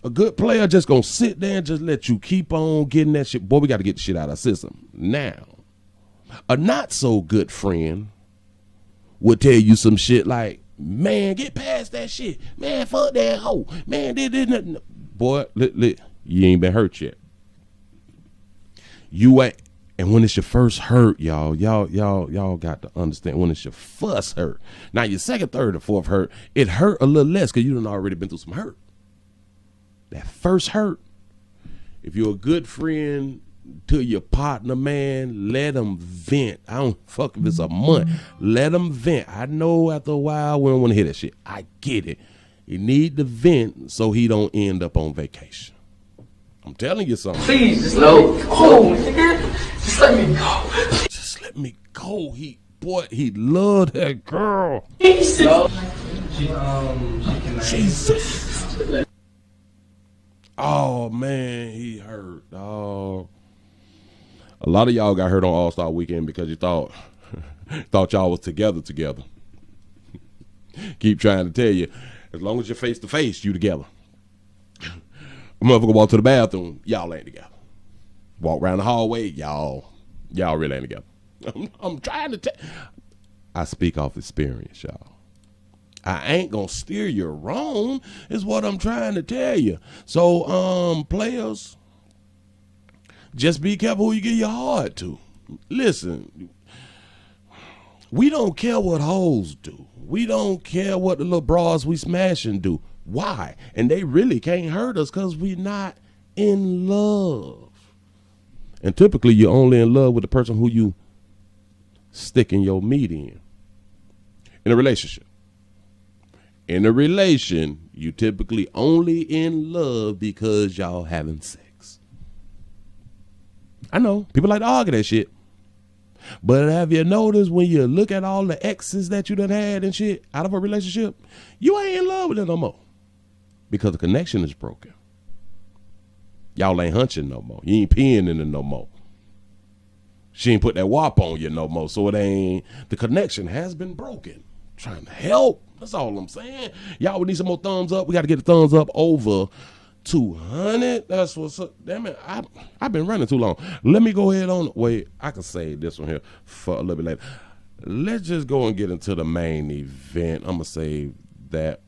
A: it. A good player just gonna sit there and just let you keep on getting that shit. Boy, we got to get the shit out of our system. Now, a not so good friend would tell you some shit like, man, get past that shit. Man, fuck that hoe. Man, this. Boy, you ain't been hurt yet. You ain't. And when it's your first hurt, y'all got to understand, when it's your first hurt. Now your second, third, or fourth hurt, it hurt a little less because you done already been through some hurt. That first hurt, if you're a good friend to your partner, man, let them vent. I don't fuck if it's a month. Let them vent. I know after a while we don't want to hear that shit. I get it. You need to vent so he don't end up on vacation. I'm telling you something.
E: Please, just let me go, nigga. Just let me go.
A: Just let me go. He loved that girl. Jesus. Oh, man, he hurt, dog. A lot of y'all got hurt on All-Star Weekend because you thought y'all was together. Keep trying to tell you, as long as you're face to face, you together. Motherfucker walk to the bathroom, y'all ain't together. Walk around the hallway, y'all really ain't together. I'm trying to tell. I speak off experience, y'all. I ain't gonna steer you wrong, is what I'm trying to tell you. So, players, just be careful who you give your heart to. Listen, we don't care what hoes do. We don't care what the little bras we smashing do. Why? And they really can't hurt us because we're not in love. And typically you're only in love with the person who you sticking your meat in. In a relationship. In a relation, you typically only in love because y'all having sex. I know, people like to argue that shit. But have you noticed when you look at all the exes that you done had and shit out of a relationship, you ain't in love with them no more. Because the connection is broken. Y'all ain't hunching no more. You ain't peeing in it no more. She ain't put that wop on you no more. So the connection has been broken. Trying to help. That's all I'm saying. Y'all would need some more thumbs up. We got to get the thumbs up over 200. That's what's up. Damn it. I've been running too long. Let me go ahead on. Wait, I can save this one here for a little bit later. Let's just go and get into the main event. I'm going to save that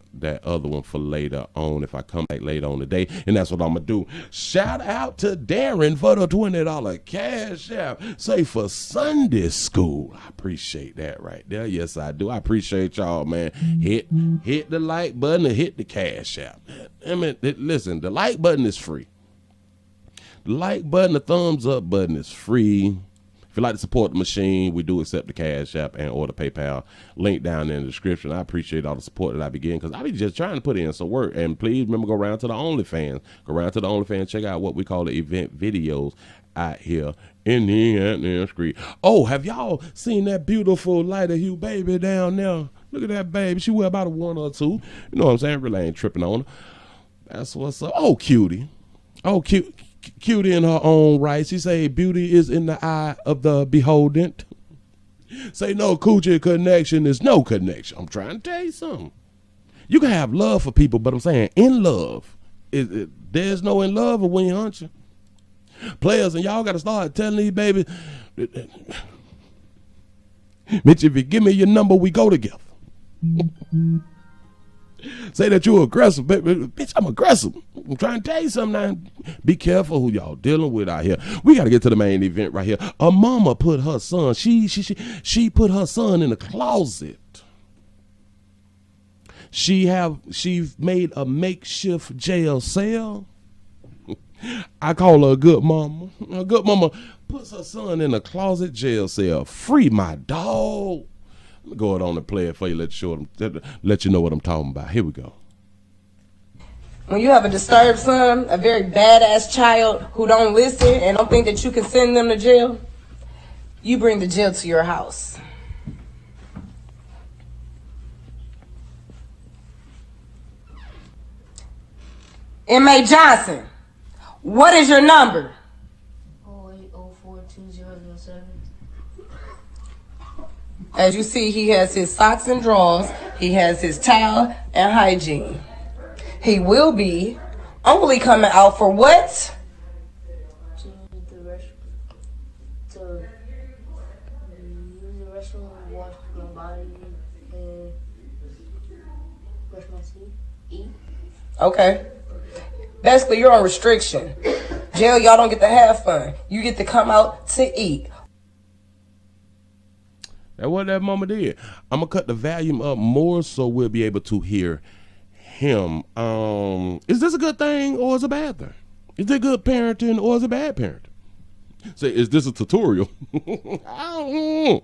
A: other one for later on if I come back later on today, and that's what I'm gonna do. Shout out to Darren for the $20 cash app. Say for Sunday school. I appreciate that right there. Yes, I do. I appreciate y'all, man. Hit the like button and hit the cash app. I mean, listen, the like button is free. The like button, the thumbs up button is free. If you'd like to support the machine, we do accept the Cash App and or the PayPal link down in the description. I appreciate all the support that I be getting because I be just trying to put in some work. And please remember, go around to the OnlyFans. Go around to the OnlyFans. Check out what we call the event videos out here in the street. Oh, have y'all seen that beautiful lighter hue baby down there? Look at that baby. She wear about a 1 or 2. You know what I'm saying? Really ain't tripping on her. That's what's up. Oh, cutie. Oh, cute. Cutie in her own right. She say beauty is in the eye of the beholden. Say no coochie connection is no connection. I'm trying to tell you something. You can have love for people, but I'm saying in love. There's no in love or when you hunch. Players, and y'all got to start telling these babies, Mitch, if you give me your number, we go together. Say that you're aggressive, bitch. I'm aggressive. I'm trying to tell you something now. Be careful who y'all dealing with out here. We got to get to the main event right here. A mama put her son. She put her son in the closet. She made a makeshift jail cell. I call her a good mama. A good mama puts her son in a closet jail cell. Free my dog. Go ahead on and play it for you. Let you know what I'm talking about. Here we go.
F: When you have a disturbed son, a very badass child who don't listen and don't think that you can send them to jail, you bring the jail to your house. Inmate Johnson, what is your number?
G: 08042007.
F: As you see, he has his socks and drawers. He has his towel and hygiene. He will be Only coming out for what?
G: To use the restroom, wash my body, and brush my teeth, eat.
F: Okay. Basically, you're on restriction. Jail, y'all don't get to have fun. You get to come out to eat.
A: That's what that mama did. I'm gonna cut the volume up more so we'll be able to hear him. Is this a good thing or is it a bad thing? Is it good parenting or is it bad parenting? Say, is this a tutorial? I don't know.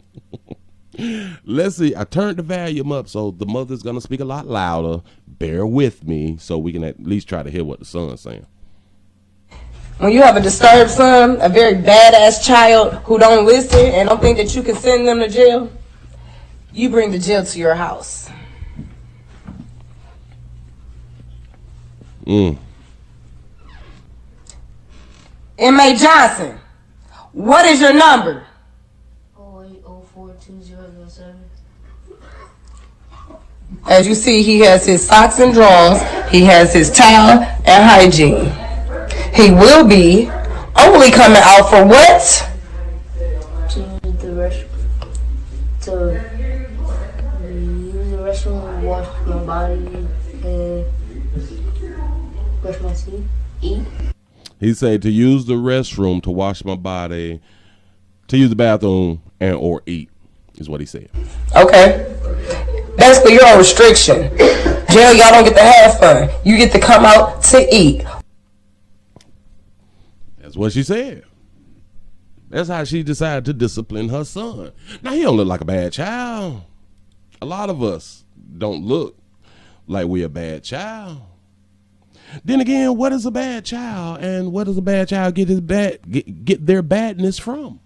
A: Let's see. I turned the volume up so the mother's gonna speak a lot louder. Bear with me so we can at least try to hear what the son's saying.
F: When you have a disturbed son, a very badass child who don't listen and don't think that you can send them to jail, you bring the jail to your house. M.A. Johnson, what is your number?
G: 08042007.
F: As you see, he has his socks and drawers, he has his towel and hygiene. He will be only coming out for what?
G: To use the restroom, wash my body, and brush my teeth, eat.
A: He said to use the restroom, to wash my body, to use the bathroom, and or eat, is what he said.
F: Okay. Basically, you're on restriction. Jail, y'all don't get to have fun. You get to come out to eat.
A: That's what she said. That's how she decided to discipline her son. Now, he don't look like a bad child. A lot of us don't look like we're a bad child. Then again, what is a bad child, and what does a bad child get their badness from?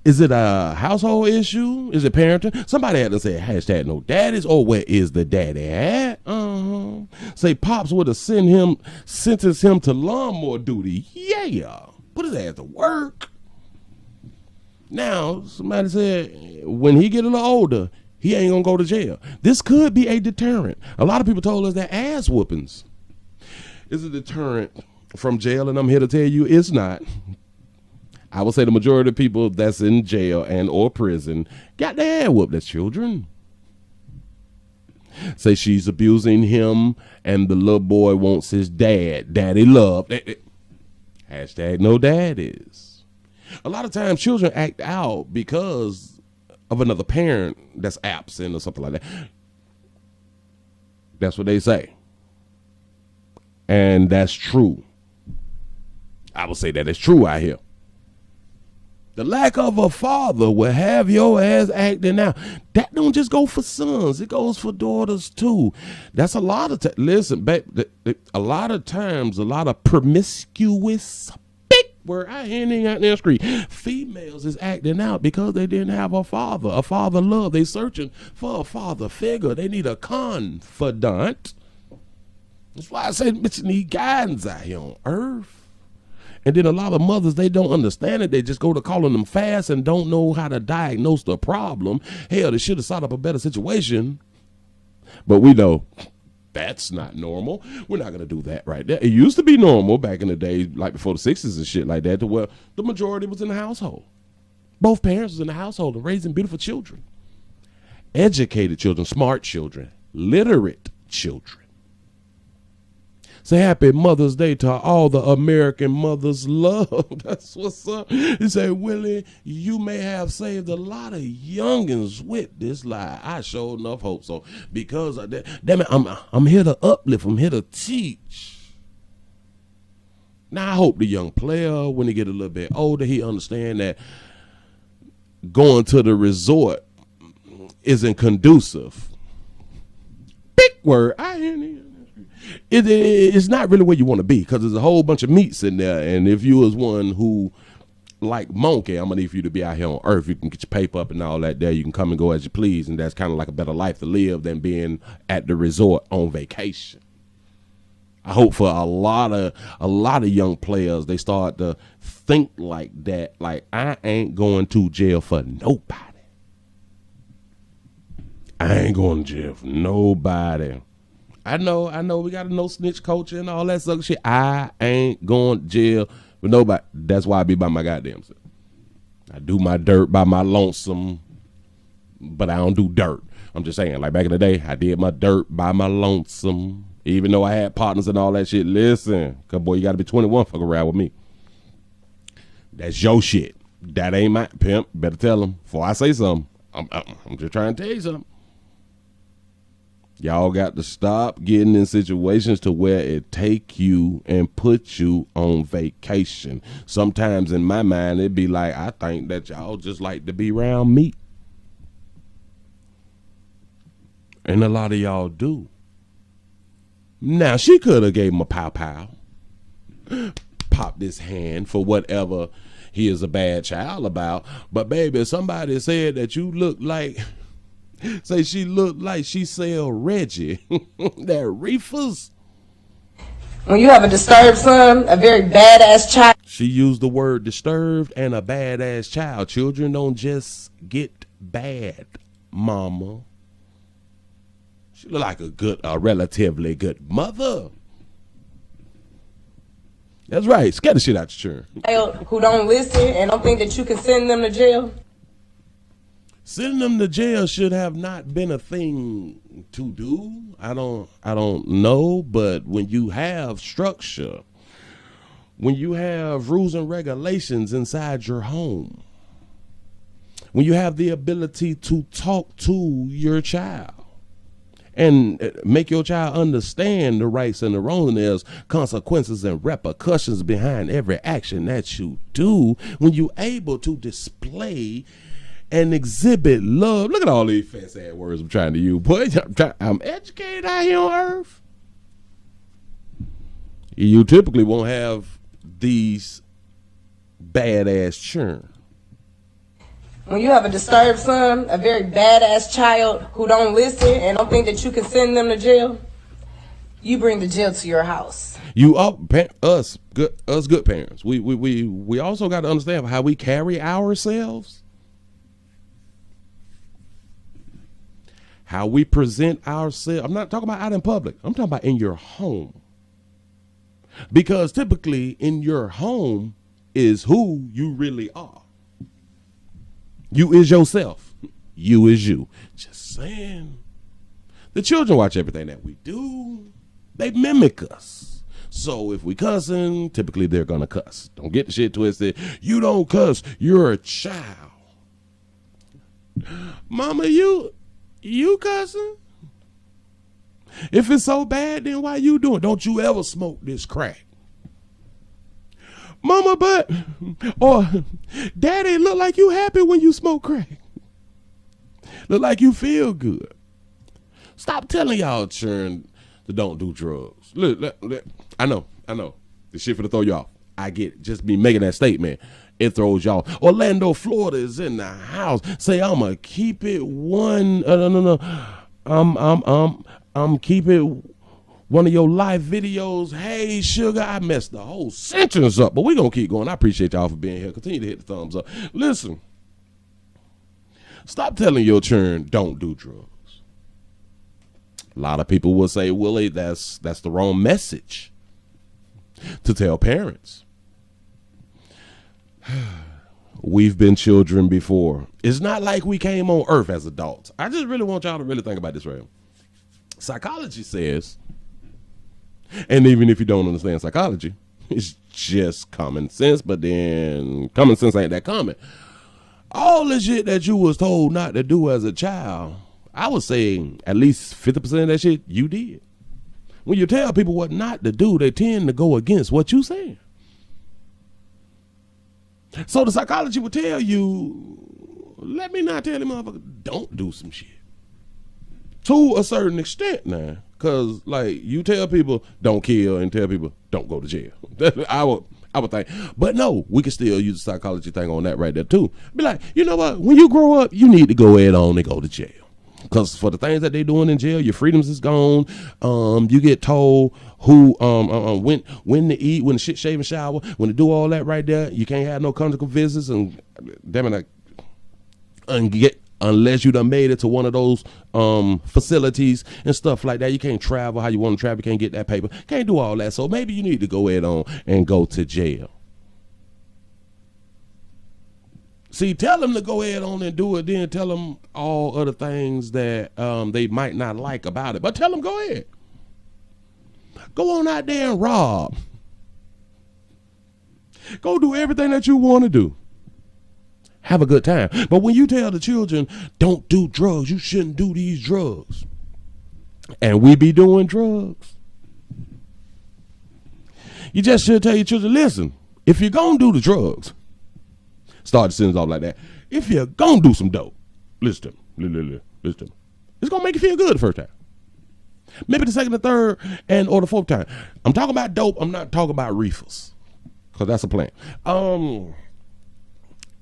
A: Is it a household issue? Is it parenting? Somebody had to say hashtag no daddies, or where is the daddy at? Say pops would have sentenced him to lawnmower duty. Yeah, put his ass to work. Now, somebody said when he get a little older, he ain't gonna go to jail. This could be a deterrent. A lot of people told us that ass whoopings is a deterrent from jail, and I'm here to tell you it's not. I would say the majority of people that's in jail and or prison got their ass whooped as children. Say she's abusing him and the little boy wants his daddy love. Hashtag no daddies. A lot of times children act out because of another parent that's absent or something like that. That's what they say. And that's true. I would say that is true out here. The lack of a father will have your ass acting out. That don't just go for sons. It goes for daughters too. That's a lot of listen, babe, a lot of times, a lot of promiscuous, big word, I ain't out there street. Females is acting out because they didn't have a father love. They searching for a father figure. They need a confidant. That's why I say bitch need guidance out here on earth. And then a lot of mothers, they don't understand it. They just go to calling them fast and don't know how to diagnose the problem. Hell, they should have sought up a better situation. But we know that's not normal. We're not going to do that right there. It used to be normal back in the day, like before the 60s and shit like that, to where the majority was in the household. Both parents was in the household and raising beautiful children. Educated children, smart children, literate children. Say happy Mother's Day to all the American mothers love. That's what's up. He say, Willie, you may have saved a lot of youngins with this lie. I sure enough hope so. Because of that, damn it, I'm here to uplift. I'm here to teach. Now I hope the young player, when he get a little bit older, he understand that going to the resort isn't conducive. Big word. I hear it. It's not really where you want to be because there's a whole bunch of meats in there. And if you was one who like monkey, I'm gonna need for you to be out here on earth. You can get your paper up and all that there. You can come and go as you please, and that's kind of like a better life to live than being at the resort on vacation. I hope for a lot of young players, they start to think like that. Like, I ain't going to jail for nobody. I ain't going to jail for nobody. I know we got a no snitch culture and all that sucker shit. I ain't going to jail with nobody. That's why I be by my goddamn self. I do my dirt by my lonesome, but I don't do dirt. I'm just saying, like back in the day, I did my dirt by my lonesome, even though I had partners and all that shit. Listen, cause boy, you gotta be 21 fuck around with me. That's your shit. That ain't my pimp. Better tell him before I say something. I'm just trying to tell you something. Y'all got to stop getting in situations to where it take you and put you on vacation. Sometimes in my mind, it'd be like, I think that y'all just like to be around me. And a lot of y'all do. Now, she could have gave him a pow-pow. Pop this hand for whatever he is a bad child about. But baby, if somebody said that you look like... Say she looked like she sell Reggie. That reefers.
F: When you have a disturbed son, a very badass child.
A: She used the word disturbed and a badass child. Children don't just get bad, mama. She look like a relatively good mother. That's right. Scare the shit out your children.
F: Who don't listen and don't think that you can send them to jail.
A: Sending them to jail should have not been a thing to do. I don't know, but when you have structure, when you have rules and regulations inside your home, when you have the ability to talk to your child and make your child understand the rights and the wrongs, and there's consequences and repercussions behind every action that you do, when you're able to display and exhibit love. Look at all these fancy ass words I'm trying to use. Boy, I'm educated out here on earth. You typically won't have these badass children.
F: When you have a disturbed son, a very badass child who don't listen and don't think that you can send them to jail, you bring the jail to your house.
A: You us good parents. We also got to understand how we carry ourselves. How we present ourselves. I'm not talking about out in public. I'm talking about in your home. Because typically in your home is who you really are. You is yourself. You is you. Just saying. The children watch everything that we do. They mimic us. So if we cussing, typically they're going to cuss. Don't get the shit twisted. You don't cuss. You're a child. Mama, you cussing? If it's so bad, then why you doing? Don't you ever smoke this crack. Mama, but, or daddy, look like you happy when you smoke crack. Look like you feel good. Stop telling y'all children to don't do drugs. Look, I know. This shit finna throw you off. I get it. Just me making that statement. It throws y'all. Orlando, Florida is in the house. Say, I'ma keep it one. No. I'm keep it one of your live videos. Hey, sugar, I messed the whole sentence up, but we gonna keep going. I appreciate y'all for being here. Continue to hit the thumbs up. Listen, stop telling your children don't do drugs. A lot of people will say, Willie, that's the wrong message to tell parents. We've been children before. It's not like we came on earth as adults. I just really want y'all to really think about this right now. Psychology says, and even if you don't understand psychology, it's just common sense, but then common sense ain't that common. All the shit that you was told not to do as a child, I would say at least 50% of that shit you did. When you tell people what not to do, they tend to go against what you saying. So the psychology would tell you, let me not tell you motherfucker, don't do some shit. To a certain extent now. Because, like, you tell people don't kill and tell people don't go to jail. I would think. But no, we can still use the psychology thing on that right there too. Be like, you know what? When you grow up, you need to go head on and go to jail. Because for the things that they doing in jail, your freedoms is gone. You get told who when to eat, when to shit, shave, and shower, when to do all that right there. You can't have no conjugal visits and damn it, unless you done made it to one of those facilities and stuff like that. You can't travel how you want to travel. You can't get that paper. Can't do all that. So maybe you need to go ahead on and go to jail. See, tell them to go ahead on and do it. Then tell them all other things that they might not like about it. But tell them, go ahead. Go on out there and rob. Go do everything that you want to do. Have a good time. But when you tell the children, don't do drugs, you shouldn't do these drugs, and we be doing drugs, you just should tell your children, listen, if you're going to do the drugs, start the sentence off like that. If you're going to do some dope, listen to me. Listen to me. It's going to make you feel good the first time. Maybe the second, the third, or the fourth time. I'm talking about dope. I'm not talking about reefers, because that's a plan.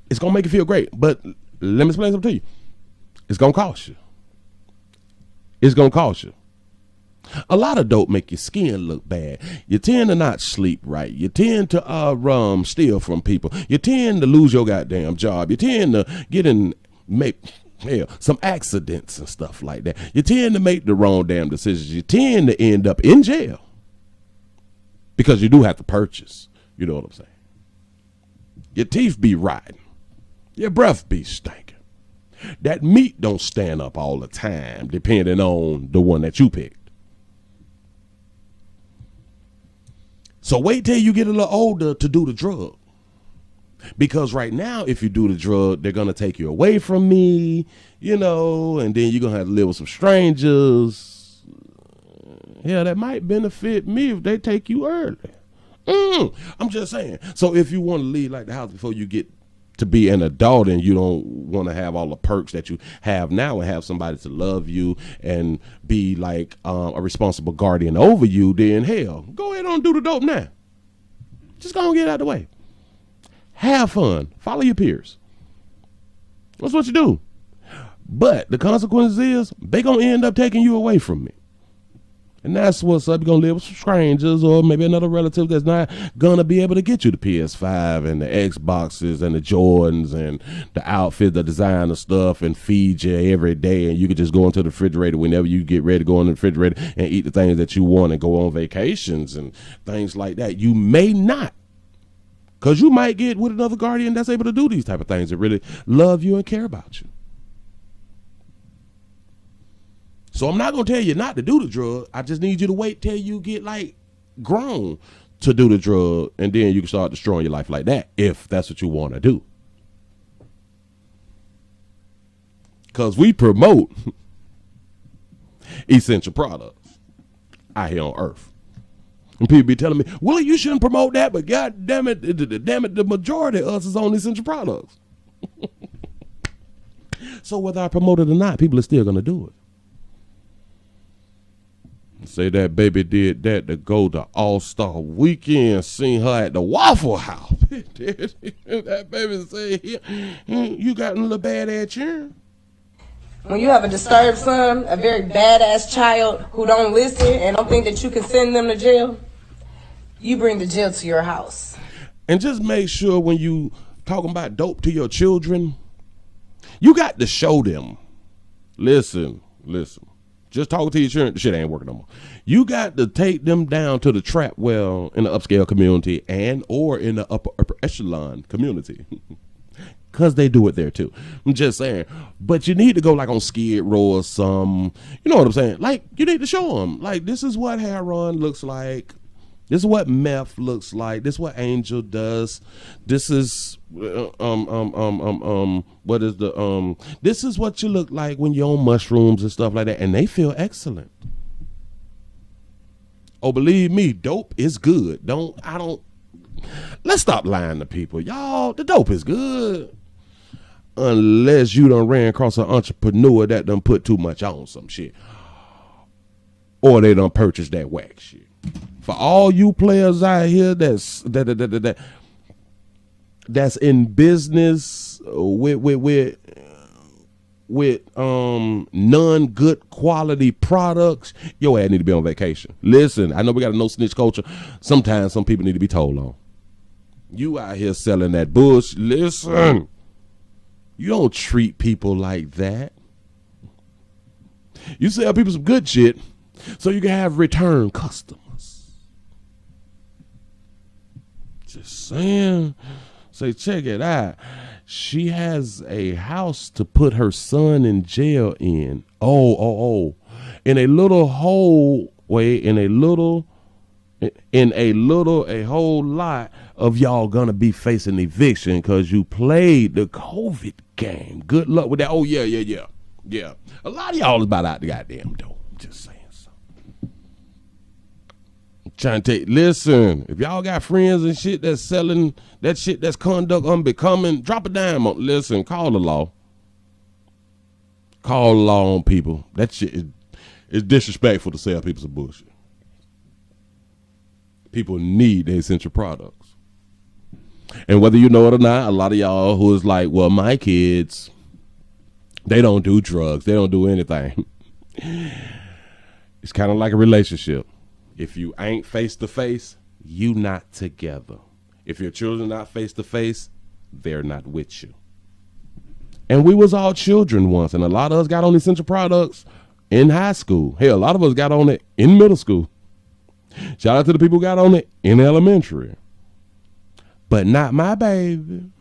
A: It's going to make you feel great. But let me explain something to you. It's going to cost you. It's going to cost you. A lot of dope make your skin look bad. You tend to not sleep right. You tend to steal from people. You tend to lose your goddamn job. You tend to make some accidents and stuff like that. You tend to make the wrong damn decisions. You tend to end up in jail because you do have to purchase. You know what I'm saying? Your teeth be rotten. Your breath be stinking. That meat don't stand up all the time, depending on the one that you picked. So wait till you get a little older to do the drug. Because right now, if you do the drug, they're going to take you away from me, and then you're going to have to live with some strangers. Yeah, that might benefit me if they take you early. I'm just saying. So if you want to leave like the house before you get to be an adult and you don't want to have all the perks that you have now and have somebody to love you and be like a responsible guardian over you, then hell, go ahead and do the dope now. Just go and get it out of the way. Have fun. Follow your peers. That's what you do. But the consequences is they going to end up taking you away from me. And that's what's up. You're going to live with some strangers or maybe another relative that's not going to be able to get you the PS5 and the Xboxes and the Jordans and the outfit, the designer stuff, and feed you every day. And you could just go into the refrigerator whenever you get ready to go in the refrigerator and eat the things that you want and go on vacations and things like that. You may not, because you might get with another guardian that's able to do these type of things that really love you and care about you. So I'm not going to tell you not to do the drug. I just need you to wait till you get like grown to do the drug, and then you can start destroying your life like that if that's what you want to do. Because we promote essential products out here on earth. And people be telling me, Willie, you shouldn't promote that, but God damn it, the majority of us is on essential products. So whether I promote it or not, people are still going to do it. Say that baby did that to go to All-Star Weekend, seen her at the Waffle House. That baby say, you got a little bad at cheering.
F: When you have a disturbed son, a very badass child who don't listen and don't think that you can send them to jail, you bring the jail to your house.
A: And just make sure when you talking about dope to your children, you got to show them. Listen. Just talking to your children, the shit ain't working no more. You got to take them down to the trap well in the upscale community and or in the upper echelon community. Because they do it there too. I'm just saying. But you need to go like on Skid Row or some, you know what I'm saying? Like, you need to show them. Like, this is what heroin looks like. This is what meth looks like. This is what Angel does. This is what is the this is what you look like when you're on mushrooms and stuff like that, and they feel excellent. Oh, believe me, dope is good. Let's stop lying to people. Y'all, the dope is good. Unless you done ran across an entrepreneur that done put too much on some shit. Or they done purchased that whack shit. For all you players out here that's in business with non-good quality products, your ass need to be on vacation. Listen, I know we got a no snitch culture. Sometimes some people need to be told on. You out here selling that bullshit. Listen, You don't treat people like that. You sell people some good shit so you can have return customers. Just saying. Say, check it out. She has a house to put her son in jail in. Oh. In a little whole way, a whole lot of y'all gonna be facing eviction because you played the COVID game. Good luck with that. Oh, yeah. A lot of y'all is about out the goddamn door. Just saying something. Trying to listen, if y'all got friends and shit that's selling that shit that's conduct unbecoming, drop a dime on. Listen, call the law. Call the law on people. That shit is disrespectful to sell people some bullshit. People need their essential products. And whether you know it or not, a lot of y'all who is like, well, my kids, they don't do drugs. They don't do anything. It's kind of like a relationship. If you ain't face to face, you not together. If your children not face to face, they're not with you. And we was all children once, and a lot of us got on essential products in high school. Hell, a lot of us got on it in middle school. Shout out to the people who got on it in elementary. But not my baby.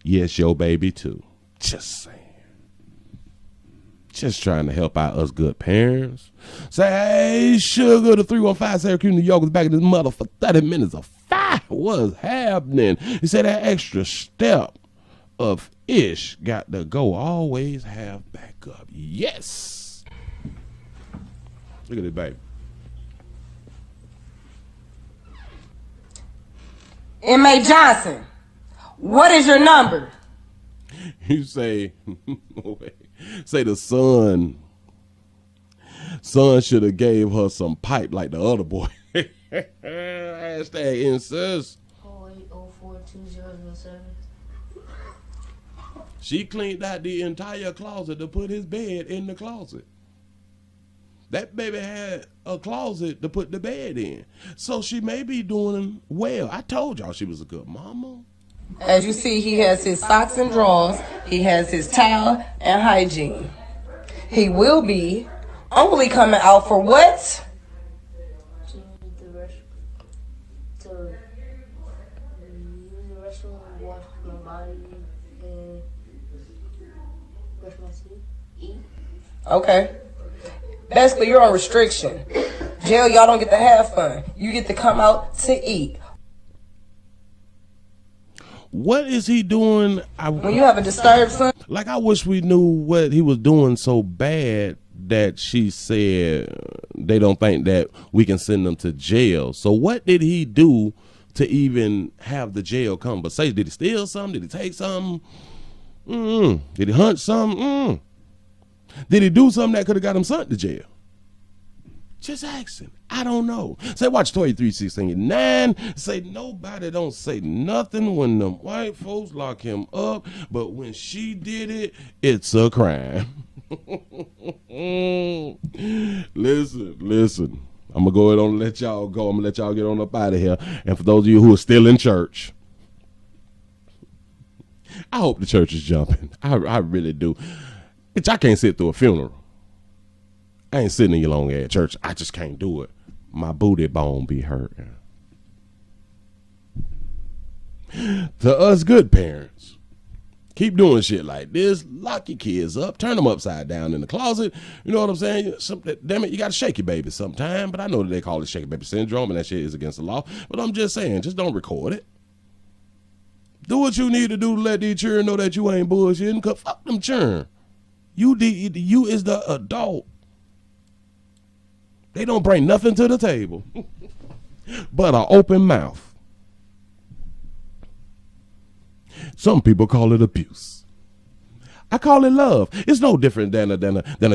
A: Yes, your baby too. Just saying. Just trying to help out us good parents. Say, hey, sugar, the 315 Syracuse, New York was back in this mother for 30 minutes of fire. What's happening? He said that extra step of ish got to go. Always have backup. Yes. Look at this, baby.
F: M.A. Johnson, what is your number?
A: You say, say the son should have gave her some pipe like the other boy. Hashtag incest.
G: 08042007.
A: She cleaned out the entire closet to put his bed in the closet. That baby had a closet to put the bed in. So she may be doing well. I told y'all she was a good mama.
F: As you see, he has his socks and drawers. He has his towel and hygiene. He will be only coming out for what?
G: To use the restroom, wash my body, and brush my teeth, eat.
F: Okay. Basically, you're on restriction. Jail, y'all don't get to have fun. You get to come out to eat.
A: What is he doing?
F: When you have a disturbed son.
A: Like, I wish we knew what he was doing so bad that she said they don't think that we can send them to jail. So what did he do to even have the jail conversation? Did he steal something? Did he take something? Did he hunt something? Did he do something that could have got him sent to jail? Just asking. I don't know. Say, watch Toy 369. Say, nobody don't say nothing when them white folks lock him up, but when she did it, it's a crime. Listen. I'm going to go ahead and let y'all go. I'm going to let y'all get on up out of here. And for those of you who are still in church, I hope the church is jumping. I really do. Bitch, I can't sit through a funeral. I ain't sitting in your long ass church. I just can't do it. My booty bone be hurting. To us good parents, keep doing shit like this. Lock your kids up. Turn them upside down in the closet. You know what I'm saying? Damn it, you got to shake your baby sometime. But I know that they call it shaky baby syndrome, and that shit is against the law. But I'm just saying, just don't record it. Do what you need to do to let these children know that you ain't bullshitting. Cause fuck them children. You is the adult. They don't bring nothing to the table but an open mouth. Some people call it abuse. I call it love. It's no different than a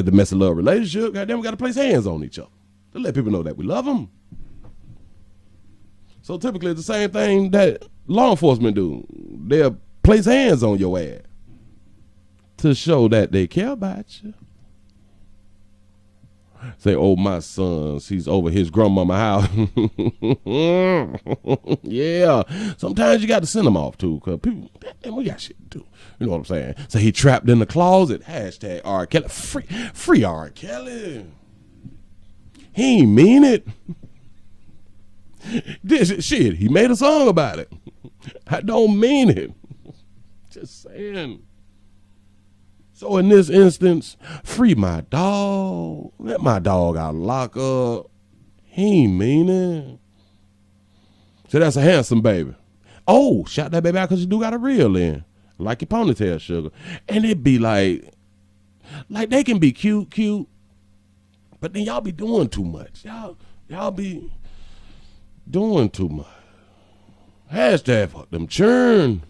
A: domestic love relationship. Goddamn, we got to place hands on each other to let people know that we love them. So typically it's the same thing that law enforcement do. They'll place hands on your ass to show that they care about you. Say, oh, my sons, he's over his grandmama house. Yeah. Sometimes you got to send them off, too, because people, man, we got shit to do. You know what I'm saying? So he trapped in the closet. Hashtag R. Kelly. Free R. Kelly. He ain't mean it. This shit, he made a song about it. I don't mean it. Just saying. So in this instance, free my dog. Let my dog out of lockup. He ain't mean it. So that's a handsome baby. Oh, shout that baby out because you do got a reel in. Like your ponytail, sugar. And it be like they can be cute, but then y'all be doing too much. Y'all be doing too much. Hashtag fuck them churn.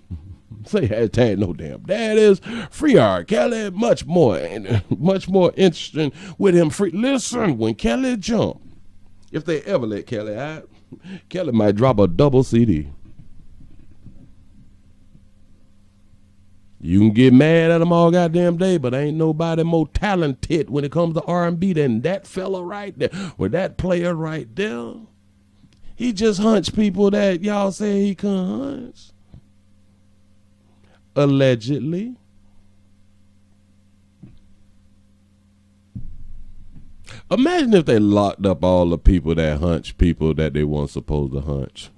A: Say hashtag no damn daddies. Free R. Kelly. Much more interesting with him free. Listen, when Kelly jump, if they ever let Kelly out, Kelly might drop a double CD. You can get mad at him all goddamn day, but ain't nobody more talented when it comes to R&B than that fella right there, or that player right there. He just hunts people that y'all say he couldn't hunt. Allegedly. Imagine if they locked up all the people that hunch people that they weren't supposed to hunch.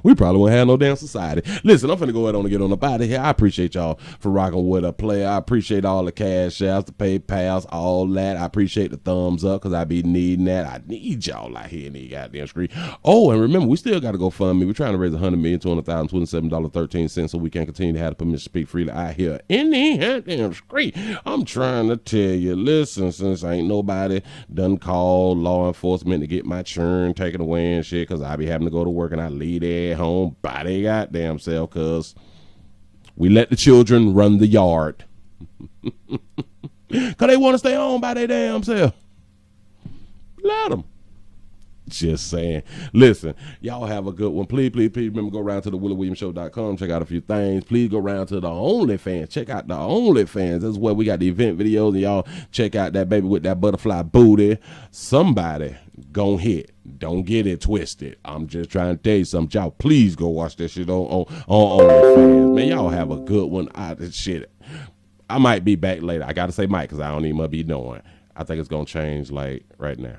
A: We probably won't have no damn society. Listen, I'm finna go ahead on and get on up out of here. I appreciate y'all for rocking with a player. I appreciate all the cash outs, the PayPals, all that. I appreciate the thumbs up because I be needing that. I need y'all out here in the goddamn screen. Oh, and remember, we still got to go fund me. We're trying to raise $100,200,027.13 so we can continue to have the permission to speak freely out here in the goddamn screen. I'm trying to tell you, listen, since ain't nobody done called law enforcement to get my churn taken away and shit because I be having to go to work and I leave there at home by their goddamn self because we let the children run the yard because they want to stay home by their damn self. Let them. Just saying. Listen, y'all have a good one. Please remember, go around to the WillieWilliamsShow.com. Check out a few things. Please go around to the OnlyFans. Check out the OnlyFans. This is where we got the event videos, and y'all check out that baby with that butterfly booty. Somebody gon' hit. Don't get it twisted. I'm just trying to tell you something. Y'all, please go watch that shit on OnlyFans. Man, y'all have a good one. Shit. I might be back later. I got to say Mike because I don't even be knowing. I think it's going to change like right now.